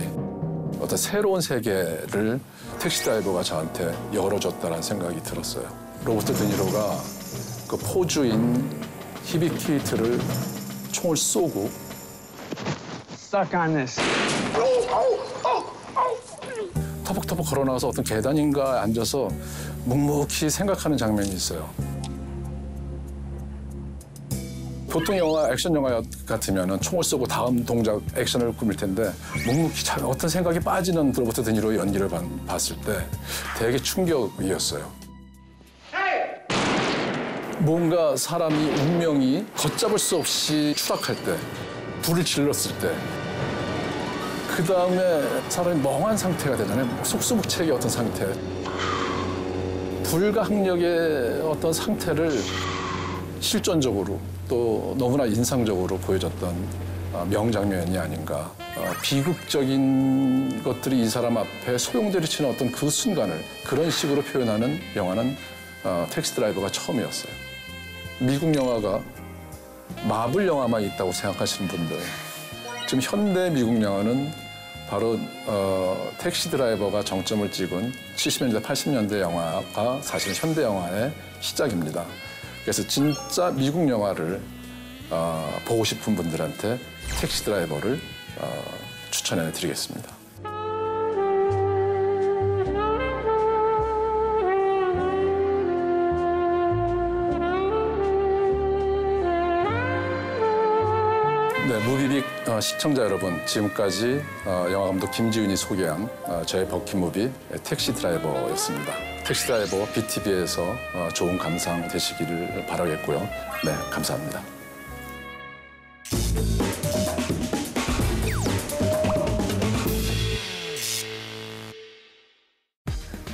Speaker 3: 어떤 새로운 세계를 택시 드라이버가 저한테 열어줬다는 생각이 들었어요. 로버트 드니로가 그 포주인 히비 키트를 총을 쏘고 터벅터벅 걸어나와서 어떤 계단인가에 앉아서 묵묵히 생각하는 장면이 있어요. 보통 영화, 액션 영화 같으면 총을 쏘고 다음 동작 액션을 꾸밀 텐데 묵묵히 어떤 생각이 빠지는 로버트 드니로의 연기를 봤을 때 되게 충격이었어요. 뭔가 사람이 운명이 걷잡을 수 없이 추락할 때, 불을 질렀을 때 그 다음에 사람이 멍한 상태가 되잖아요. 속수무책의 어떤 상태. 불가항력의 어떤 상태를 실존적으로 또 너무나 인상적으로 보여줬던 명장면이 아닌가. 비극적인 것들이 이 사람 앞에 소용돌이 치는 어떤 그 순간을 그런 식으로 표현하는 영화는 택시 드라이버가 처음이었어요. 미국 영화가 마블 영화만 있다고 생각하시는 분들, 지금 현대 미국 영화는 바로 택시 드라이버가 정점을 찍은 70년대, 80년대 영화가 사실은 현대 영화의 시작입니다. 그래서 진짜 미국 영화를 보고 싶은 분들한테 택시 드라이버를 추천해 드리겠습니다. 네, 무비빅 시청자 여러분, 지금까지 영화감독 김지훈이 소개한 저의 버킷무비 택시 드라이버였습니다. 택시 드라이버 BTV에서 좋은 감상 되시기를 바라겠고요. 네, 감사합니다.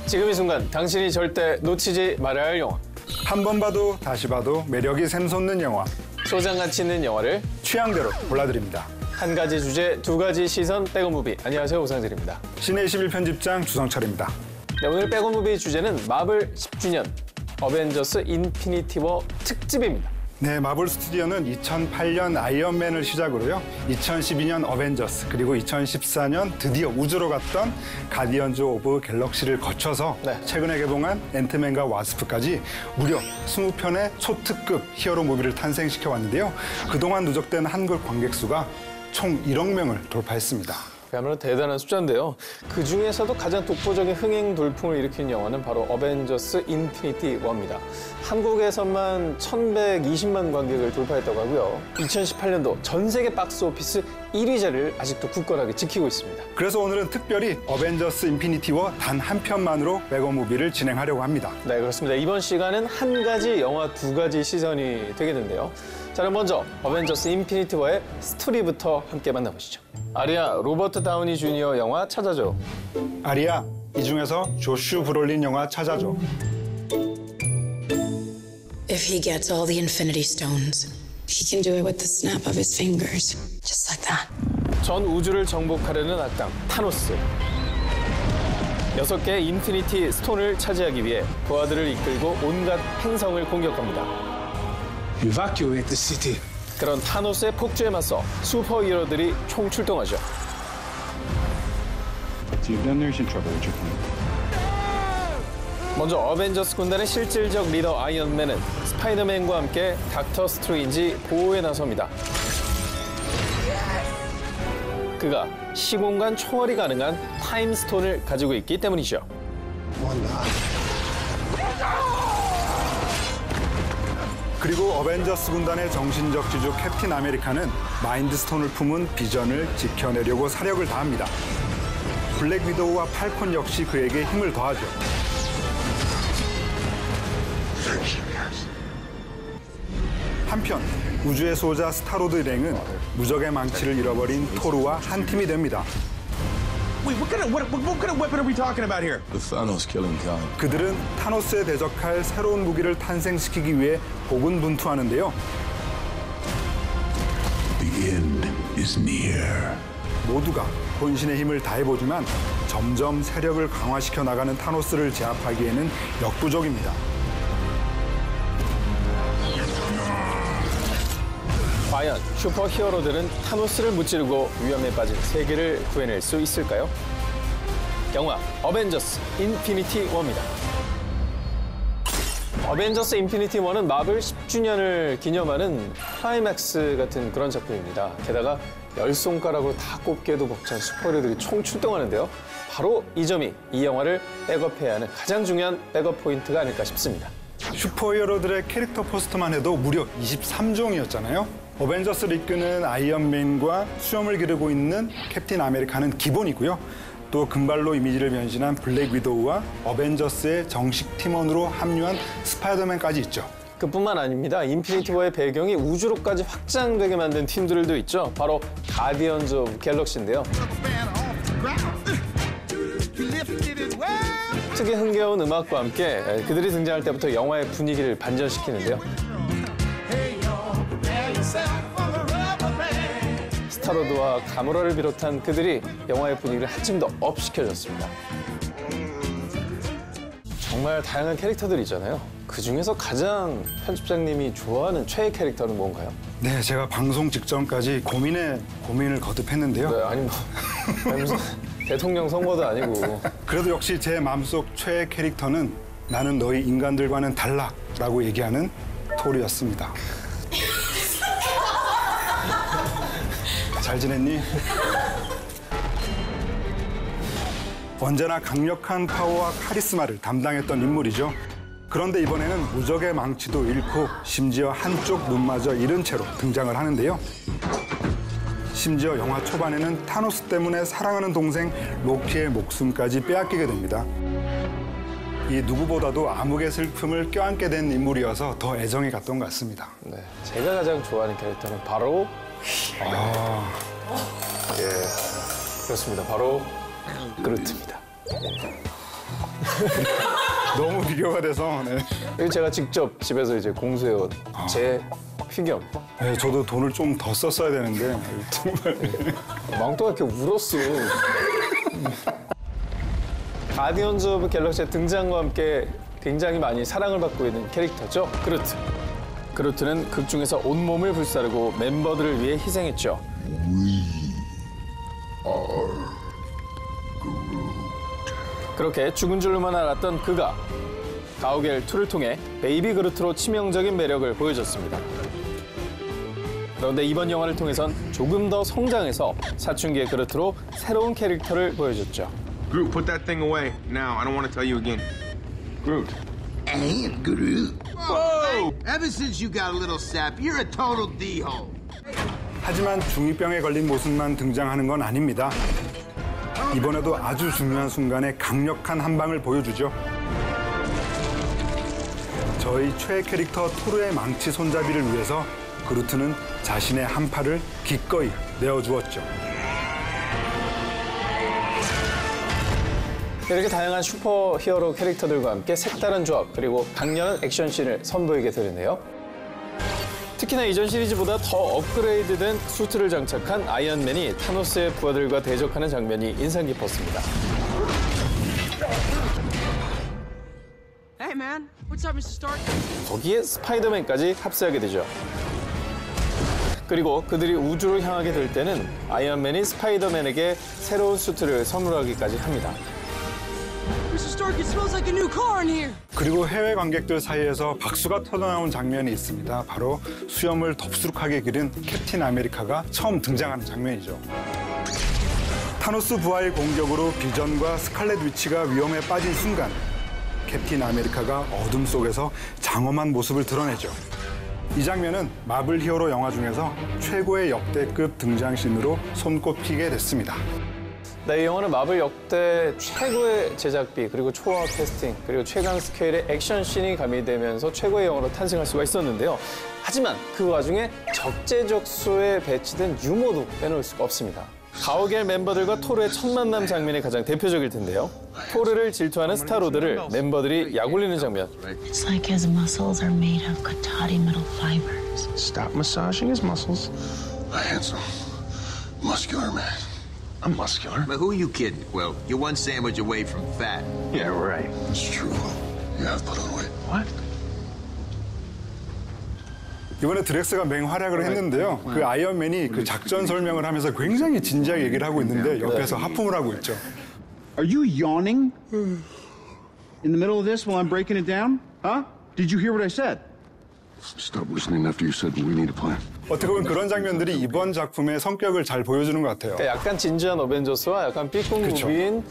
Speaker 10: 지금 이 순간 당신이 절대 놓치지 말아야 할 영화.
Speaker 8: 한 번 봐도 다시 봐도 매력이 샘솟는 영화.
Speaker 10: 소장가치 있는 영화를
Speaker 8: 취향대로 골라드립니다.
Speaker 10: 한 가지 주제, 두 가지 시선, 백업무비. 안녕하세요, 오상진입니다.
Speaker 8: 시내 21 편집장 주성철입니다.
Speaker 10: 네, 오늘 백업무비 주제는 마블 10주년 어벤져스 인피니티 워 특집입니다.
Speaker 8: 네, 마블 스튜디오는 2008년 아이언맨을 시작으로요. 2012년 어벤져스, 그리고 2014년 드디어 우주로 갔던 가디언즈 오브 갤럭시를 거쳐서 최근에 개봉한 앤트맨과 와스프까지 무려 20편의 초특급 히어로 무비를 탄생시켜 왔는데요. 그동안 누적된 한국 관객 수가 총 1억 명을 돌파했습니다.
Speaker 10: 그야말로 대단한 숫자인데요. 그중에서도 가장 독보적인 흥행 돌풍을 일으킨 영화는 바로 어벤져스 인피니티 워입니다. 한국에서만 1,120만 관객을 돌파했다고 하고요. 2018년도 전 세계 박스오피스 1위자를 아직도 굳건하게 지키고 있습니다.
Speaker 8: 그래서 오늘은 특별히 어벤져스 인피니티 워 단 한 편만으로 백업무비를 진행하려고 합니다.
Speaker 10: 네, 그렇습니다. 이번 시간은 한 가지 영화 두 가지 시선이 되겠는데요. 자, 그럼 먼저 어벤져스 인피니티 워의 스토리부터 함께 만나보시죠. 아리아, 로버트 다우니 주니어 영화 찾아줘.
Speaker 8: 아리아, 이 중에서 조슈 브롤린 영화 찾아줘.
Speaker 5: If he gets all the Infinity Stones, he can do it with the snap of his fingers, just like that.
Speaker 10: 전 우주를 정복하려는 악당 타노스. 6개의 인피니티 스톤을 차지하기 위해 부하들을 이끌고 온갖 행성을 공격합니다.
Speaker 4: Evacuate the city.
Speaker 10: 그런 타노스의 폭주에 맞서 슈퍼히어로들이 총출동하죠.
Speaker 22: So you've done there's some trouble with your plan.
Speaker 10: 먼저 어벤져스 군단의 실질적 리더 아이언맨은 스파이더맨과 함께 닥터 스트레인지 보호에 나섭니다. 그가 시공간 초월이 가능한 타임스톤을 가지고 있기 때문이죠.
Speaker 8: 그리고 어벤져스 군단의 정신적 지주 캡틴 아메리카는 마인드스톤을 품은 비전을 지켜내려고 사력을 다합니다. 블랙 위도우와 팔콘 역시 그에게 힘을 더하죠. 한편 우주의 수호자 스타로드 일행은 무적의 망치를 잃어버린 토르와 한 팀이 됩니다.
Speaker 18: Wait, what kind of weapon are we talking about here? The Thanos killing kind.
Speaker 8: 그들은 타노스에 대적할 새로운 무기를 탄생시키기 위해 고군분투하는데요.
Speaker 18: The end is near.
Speaker 8: 모두가 본신의 힘을 다해보지만 점점 세력을 강화시켜 나가는 타노스를 제압하기에는 역부족입니다.
Speaker 10: 과연 슈퍼히어로들은 타노스를 무찌르고 위험에 빠진 세계를 구해낼 수 있을까요? 영화 어벤져스 인피니티 워입니다. 어벤져스 인피니티 워는 마블 10주년을 기념하는 클라이맥스 같은 그런 작품입니다. 게다가 10손가락으로 다 꼽기에도 벅찬 슈퍼히어로들이 총 출동하는데요. 바로 이 점이 이 영화를 백업해야 하는 가장 중요한 백업 포인트가 아닐까 싶습니다.
Speaker 8: 슈퍼히어로들의 캐릭터 포스터만 해도 무려 23종이었잖아요. 어벤져스를 이끄는 아이언맨과 수염을 기르고 있는 캡틴 아메리카는 기본이고요. 또 금발로 이미지를 변신한 블랙 위도우와 어벤져스의 정식 팀원으로 합류한 스파이더맨까지 있죠.
Speaker 10: 그뿐만 아닙니다. 인피니티 워의 배경이 우주로까지 확장되게 만든 팀들도 있죠. 바로 가디언즈 오브 갤럭시인데요. 특히 흥겨운 음악과 함께 그들이 등장할 때부터 영화의 분위기를 반전시키는데요. 스타로드와 가모라를 비롯한 그들이 영화의 분위기를 한층 더 업시켜줬습니다. 정말 다양한 캐릭터들이 있잖아요. 그중에서 가장 편집장님이 좋아하는 최애 캐릭터는 뭔가요?
Speaker 8: 네, 제가 방송 직전까지 고민을 거듭했는데요.
Speaker 10: 네, 아니 무슨 대통령 선거도 아니고.
Speaker 8: 그래도 역시 제 마음속 최애 캐릭터는 나는 너희 인간들과는 달라라고 얘기하는 토르였습니다. 잘 지냈니? 언제나 강력한 파워와 카리스마를 담당했던 인물이죠. 그런데 이번에는 무적의 망치도 잃고 심지어 한쪽 눈마저 잃은 채로 등장을 하는데요. 심지어 영화 초반에는 타노스 때문에 사랑하는 동생 로키의 목숨까지 빼앗기게 됩니다. 이 누구보다도 암흑의 슬픔을 껴안게 된 인물이어서 더 애정이 갔던 것 같습니다.
Speaker 10: 네, 제가 가장 좋아하는 캐릭터는 바로 예, 그렇습니다. 바로 그루트입니다.
Speaker 8: 너무 비교가 돼서. 네.
Speaker 10: 이거 제가 직접 집에서 이제 공수해온 제 피규어입니다.
Speaker 8: 네, 저도 돈을 좀 더 썼어야 되는데 정말
Speaker 10: 망토가 이렇게 울었어. 가디언즈 오브 갤럭시의 등장과 함께 굉장히 많이 사랑을 받고 있는 캐릭터죠. 그루트. 그루트는 극 중에서 온몸을 불사르고 멤버들을 위해 희생했죠. 그렇게 죽은 줄로만 알았던 그가 가오갤 2를 통해 베이비 그루트로 치명적인 매력을 보여줬습니다. 그런데 이번 영화를 통해선 조금 더 성장해서 사춘기의 그루트로 새로운 캐릭터를 보여줬죠.
Speaker 17: Groot, put that thing away now. I don't want to tell you again. Groot.
Speaker 9: Ain't Groot. Whoa! Ever since you got a little sap, you're a total D-hole.
Speaker 8: 하지만 중2병에 걸린 모습만 등장하는 건 아닙니다. 이번에도 아주 중요한 순간에 강력한 한 방을 보여주죠. 저희 최애 캐릭터 토르의 망치 손잡이를 위해서 그루트는 자신의 한 팔을 기꺼이 내어주었죠.
Speaker 10: 이렇게 다양한 슈퍼히어로 캐릭터들과 함께 색다른 조합 그리고 강렬한 액션씬을 선보이게 되는데요. 특히나 이전 시리즈보다 더 업그레이드된 수트를 장착한 아이언맨이 타노스의 부하들과 대적하는 장면이 인상 깊었습니다.
Speaker 9: Hey man, what's up, Mr. Stark?
Speaker 10: 거기에 스파이더맨까지 합세하게 되죠. 그리고 그들이 우주로 향하게 될 때는 아이언맨이 스파이더맨에게 새로운 수트를 선물하기까지 합니다.
Speaker 13: Mr. Stark, it smells like a new car in here.
Speaker 8: 그리고 해외 관객들 사이에서 박수가 터져나온 장면이 있습니다. 바로 수염을 덥수룩하게 기른 캡틴 아메리카가 처음 등장하는 장면이죠. 타노스 부하의 공격으로 비전과 스칼렛 위치가 위험에 빠진 순간 캡틴 아메리카가 어둠 속에서 장엄한 모습을 드러내죠. 이 장면은 마블 히어로 영화 중에서 최고의 역대급 등장신으로 손꼽히게 됐습니다.
Speaker 10: 네, 이 영화는 마블 역대 최고의 제작비, 그리고 초호화 캐스팅, 그리고 최강 스케일의 액션씬이 가미되면서 최고의 영화로 탄생할 수가 있었는데요. 하지만 그 와중에 적재적소에 배치된 유머도 빼놓을 수가 없습니다. 가오갤 멤버들과 토르의 첫 만남 장면이 가장 대표적일 텐데요. 토르를 질투하는 스타로드를 멤버들이 약올리는 장면.
Speaker 5: It's like his muscles are made of Katati metal fibers.
Speaker 18: Stop massaging his muscles. A handsome, muscular man. I'm muscular.
Speaker 9: But who are you kidding? Well, you're one sandwich away from fat.
Speaker 18: Yeah, right. It's true. You have put on weight. What?
Speaker 8: 이번에 드렉스가 맹활약을 했는데요. 그 아이언맨이 그 작전 설명을 하면서 굉장히 진지하게 얘기를 하고 있는데 옆에서 하품을 하고 있죠.
Speaker 14: Are you yawning in the middle of this while I'm breaking it down? Huh? Did you hear what I said?
Speaker 18: Stop listening after you said we need a plan.
Speaker 8: 어떻게 보면 그런 장면들이 이번 작품의 성격을 잘 보여주는 것 같아요.
Speaker 10: 그러니까 약간 진지한 어벤져스와 약간 삐꿍 무비인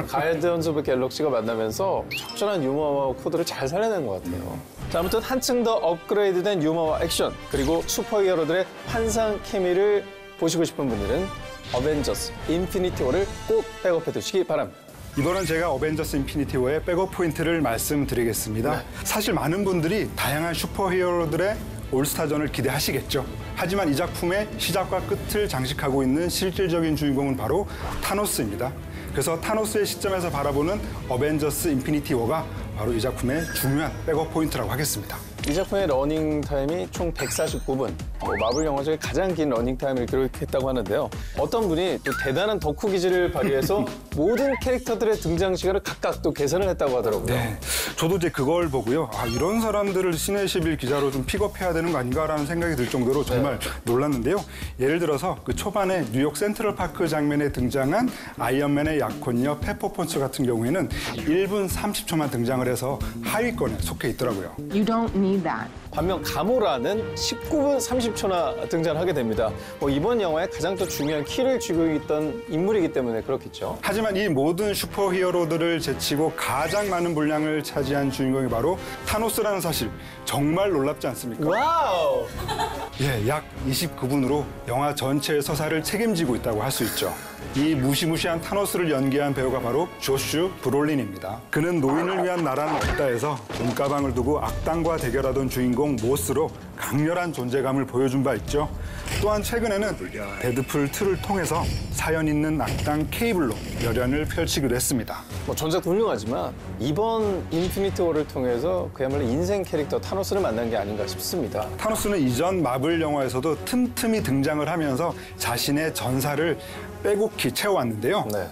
Speaker 10: 가이드언즈 오브 갤럭시가 만나면서 적절한 유머와 코드를 잘 살려낸 것 같아요. 자, 아무튼 한층 더 업그레이드된 유머와 액션, 그리고 슈퍼히어로들의 환상 케미를 보시고 싶은 분들은 어벤져스 인피니티 워를 꼭 백업해 두시기 바랍니다.
Speaker 8: 이번엔 제가 어벤져스 인피니티 워의 백업 포인트를 말씀드리겠습니다. 사실 많은 분들이 다양한 슈퍼히어로들의 올스타전을 기대하시겠죠. 하지만 이 작품의 시작과 끝을 장식하고 있는 실질적인 주인공은 바로 타노스입니다. 그래서 타노스의 시점에서 바라보는 어벤져스 인피니티 워가 바로 이 작품의 중요한 백업 포인트라고 하겠습니다.
Speaker 10: 이 작품의 러닝 타임이 총 149분, 마블 영화 중에 가장 긴 러닝 타임을 기록했다고 하는데요. 어떤 분이 또 대단한 덕후 기질을 발휘해서 모든 캐릭터들의 등장 시간을 각각 또 계산을 했다고 하더라고요.
Speaker 8: 네, 저도 이제 그걸 보고요. 아, 이런 사람들을 신의 11 기자로 좀 픽업해야 되는 거 아닌가라는 생각이 들 정도로 정말 놀랐는데요. 예를 들어서 그 초반에 뉴욕 센트럴 파크 장면에 등장한 아이언맨의 약혼녀 페퍼 폰스 같은 경우에는 1분 30초만 등장을 해서 하위권에 속해 있더라고요.
Speaker 15: You don't need that.
Speaker 10: 반면 가모라는 19분 30초나 등장하게 됩니다. 이번 영화의 가장 또 중요한 키를 쥐고 있던 인물이기 때문에 그렇겠죠.
Speaker 8: 하지만 이 모든 슈퍼히어로들을 제치고 가장 많은 분량을 차지한 주인공이 바로 타노스라는 사실, 정말 놀랍지 않습니까?
Speaker 10: 와우!
Speaker 8: 예, 약 29분으로 영화 전체의 서사를 책임지고 있다고 할 수 있죠. 이 무시무시한 타노스를 연기한 배우가 바로 조슈 브롤린입니다. 그는 노인을 위한 나라는 없다에서 돈가방을 두고 악당과 대결하던 주인공 모스로 강렬한 존재감을 보여준 바 있죠. 또한 최근에는 데드풀 2를 통해서 사연 있는 악당 케이블로 열연을 펼치기도 했습니다.
Speaker 10: 전작도 훌륭하지만 이번 인피니티 워를 통해서 그야말로 인생 캐릭터 타노스를 만난 게 아닌가 싶습니다.
Speaker 8: 타노스는 이전 마블 영화에서도 틈틈이 등장을 하면서 자신의 전사를 빼곡히 채워왔는데요.
Speaker 10: 네.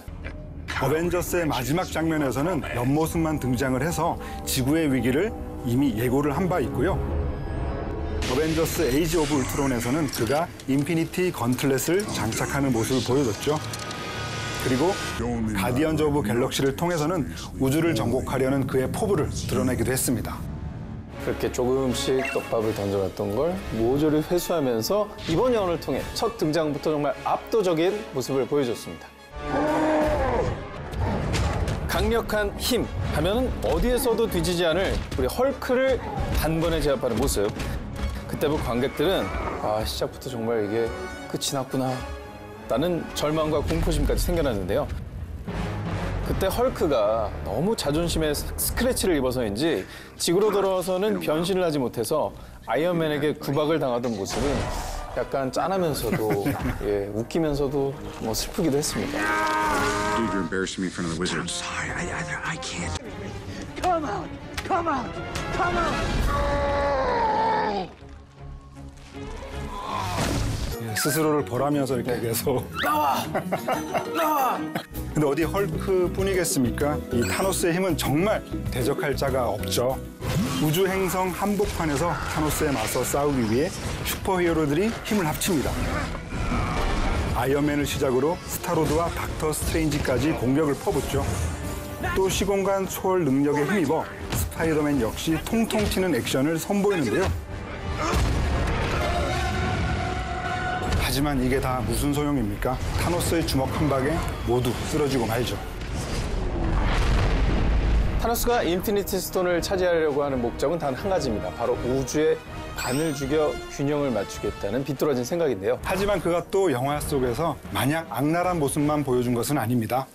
Speaker 8: 어벤져스의 마지막 장면에서는 옆모습만 등장을 해서 지구의 위기를 이미 예고를 한 바 있고요. 어벤져스 에이지 오브 울트론에서는 그가 인피니티 건틀렛을 장착하는 모습을 보여줬죠. 그리고 가디언즈 오브 갤럭시를 통해서는 우주를 정복하려는 그의 포부를 드러내기도 했습니다.
Speaker 10: 그렇게 조금씩 떡밥을 던져놨던 걸 모조리 회수하면서 이번 영화를 통해 첫 등장부터 정말 압도적인 모습을 보여줬습니다. 강력한 힘 하면은 어디에서도 뒤지지 않을 우리 헐크를 단번에 제압하는 모습. 그때부터 관객들은 시작부터 정말 이게 끝이 났구나 라는 절망과 공포심까지 생겨났는데요. 그때 헐크가 너무 자존심에 스크래치를 입어서인지 지구로 돌아와서는 변신을 하지 못해서 아이언맨에게 구박을 당하던 모습은 약간 짠하면서도 웃기면서도 슬프기도 했습니다.
Speaker 22: Dude, you're embarrassing me in front of the wizards.
Speaker 9: Sorry, I can't.
Speaker 13: Come out! Come out! Come out!
Speaker 8: 스스로를 벌하면서 이렇게 계속
Speaker 13: 나와! 나와!
Speaker 8: 근데 어디 헐크뿐이겠습니까? 이 타노스의 힘은 정말 대적할 자가 없죠. 우주 행성 한복판에서 타노스에 맞서 싸우기 위해 슈퍼히어로들이 힘을 합칩니다. 아이언맨을 시작으로 스타로드와 닥터 스트레인지까지 공격을 퍼붓죠. 또 시공간 초월 능력에 힘입어 스파이더맨 역시 통통 튀는 액션을 선보이는데요. 하지만 이게 다 무슨 소용입니까? 타노스의 주먹 한 방에 모두 쓰러지고 말죠.
Speaker 10: 타노스가 인피니티 스톤을 차지하려고 하는 목적은 단 한 가지입니다. 바로 우주의 반을 죽여 균형을 맞추겠다는 비뚤어진 생각인데요.
Speaker 8: 하지만 그가 또 영화 속에서 마냥 악랄한 모습만 보여준 것은 아닙니다.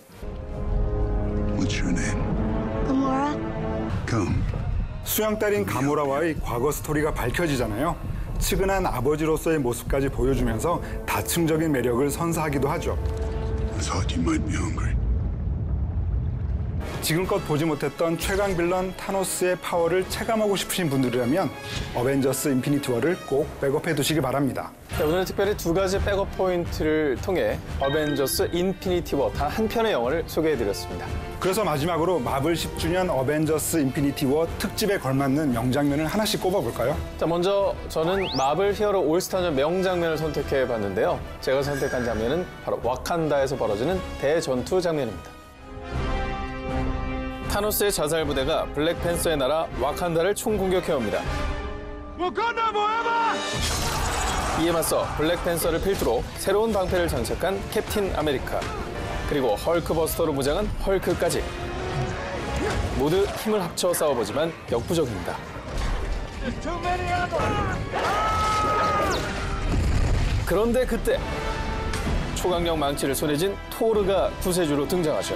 Speaker 18: What's your name?
Speaker 5: Gamora?
Speaker 18: Come.
Speaker 8: 수양딸인 가모라와의 과거 스토리가 밝혀지잖아요. 측은한 아버지로서의 모습까지 보여주면서 다층적인 매력을 선사하기도 하죠.
Speaker 18: I thought you might be hungry.
Speaker 8: 지금껏 보지 못했던 최강 빌런 타노스의 파워를 체감하고 싶으신 분들이라면 어벤져스 인피니티 워를 꼭 백업해 두시기 바랍니다.
Speaker 10: 자, 오늘은 특별히 두 가지 백업 포인트를 통해 어벤져스 인피니티 워 단 한 편의 영화를 소개해드렸습니다.
Speaker 8: 그래서 마지막으로 마블 10주년 어벤져스 인피니티 워 특집에 걸맞는 명장면을 하나씩 꼽아볼까요?
Speaker 10: 자, 먼저 저는 마블 히어로 올스타전 명장면을 선택해봤는데요. 제가 선택한 장면은 바로 와칸다에서 벌어지는 대전투 장면입니다. 타노스의 자살 부대가 블랙팬서의 나라 와칸다를 총공격해옵니다. 이에 맞서 블랙팬서를 필두로 새로운 방패를 장착한 캡틴 아메리카, 그리고 헐크버스터로 무장한 헐크까지 모두 힘을 합쳐 싸워보지만 역부족입니다. 그런데 그때 초강력 망치를 손에 쥔 토르가 구세주로 등장하죠.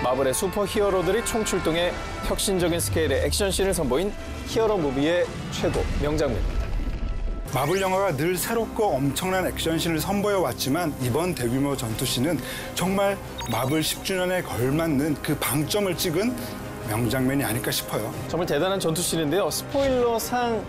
Speaker 10: 마블의 슈퍼 히어로들이 총출동해 혁신적인 스케일의 액션씬을 선보인 히어로 무비의 최고 명장면입니다.
Speaker 8: 마블 영화가 늘 새롭고 엄청난 액션씬을 선보여왔지만 이번 대규모 전투씬은 정말 마블 10주년에 걸맞는 그 방점을 찍은 명장면이 아닐까 싶어요.
Speaker 10: 정말 대단한 전투씬인데요. 스포일러상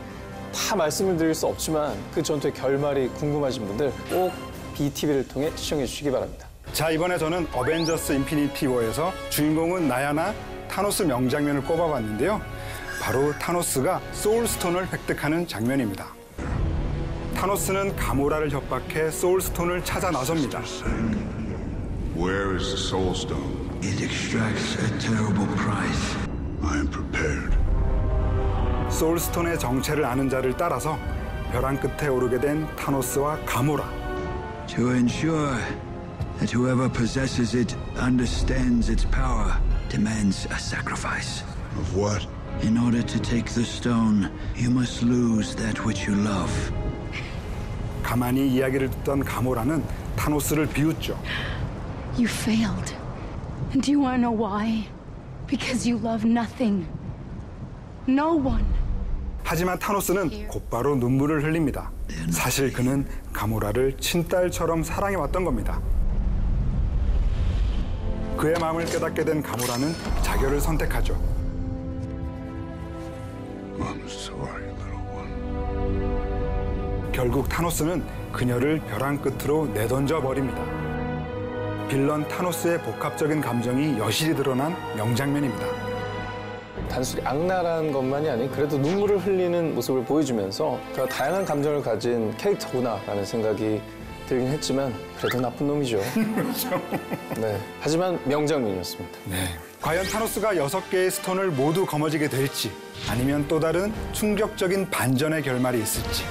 Speaker 10: 다 말씀을 드릴 수 없지만 그 전투의 결말이 궁금하신 분들 꼭 BTV를 통해 시청해 주시기 바랍니다.
Speaker 8: 자, 이번에 저는 어벤져스 인피니티 워에서 주인공은 나야나 타노스 명장면을 꼽아봤는데요. 바로 타노스가 소울스톤을 획득하는 장면입니다. 타노스는 가모라를 협박해 소울스톤을 찾아 나섭니다.
Speaker 18: Where is the Soul Stone?
Speaker 9: It extracts a terrible price.
Speaker 18: I am prepared.
Speaker 8: 소울스톤의 정체를 아는 자를 따라서 벼랑 끝에 오르게 된 타노스와 가모라.
Speaker 9: To ensure that whoever possesses it understands its power demands a sacrifice.
Speaker 18: Of what?
Speaker 9: In order to take the stone, you must lose that which you love.
Speaker 8: 가만히 이야기를 듣던 가모라는 타노스를 비웃죠.
Speaker 5: You failed. And do you want to know why? Because you love nothing. No one.
Speaker 8: 하지만 타노스는 곧바로 눈물을 흘립니다. 사실 그는 가모라를 친딸처럼 사랑해왔던 겁니다. 그의 마음을 깨닫게 된 가모라는 자결을 선택하죠.
Speaker 18: I'm sorry, little one.
Speaker 8: 결국 타노스는 그녀를 벼랑 끝으로 내던져 버립니다. 빌런 타노스의 복합적인 감정이 여실히 드러난 명장면입니다.
Speaker 10: 단순히 악랄한 것만이 아닌 그래도 눈물을 흘리는 모습을 보여주면서 더 다양한 감정을 가진 캐릭터구나라는 생각이 들긴 했지만 그래도 나쁜 놈이죠. 네, 하지만 명장면이었습니다.
Speaker 8: 네. 과연 타노스가 6개의 스톤을 모두 거머쥐게 될지 아니면 또 다른 충격적인 반전의 결말이 있을지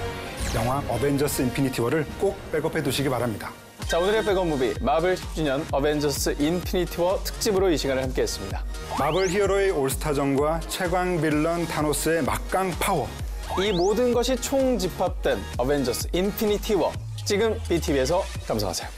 Speaker 8: 영화 어벤져스 인피니티 워를 꼭 백업해 두시기 바랍니다.
Speaker 10: 자, 오늘의 백업 무비 마블 10주년 어벤져스 인피니티 워 특집으로 이 시간을 함께했습니다.
Speaker 8: 마블 히어로의 올스타전과 최강 빌런 타노스의 막강 파워.
Speaker 10: 이 모든 것이 총집합된 어벤져스 인피니티 워. 지금 BTV에서 감상하세요.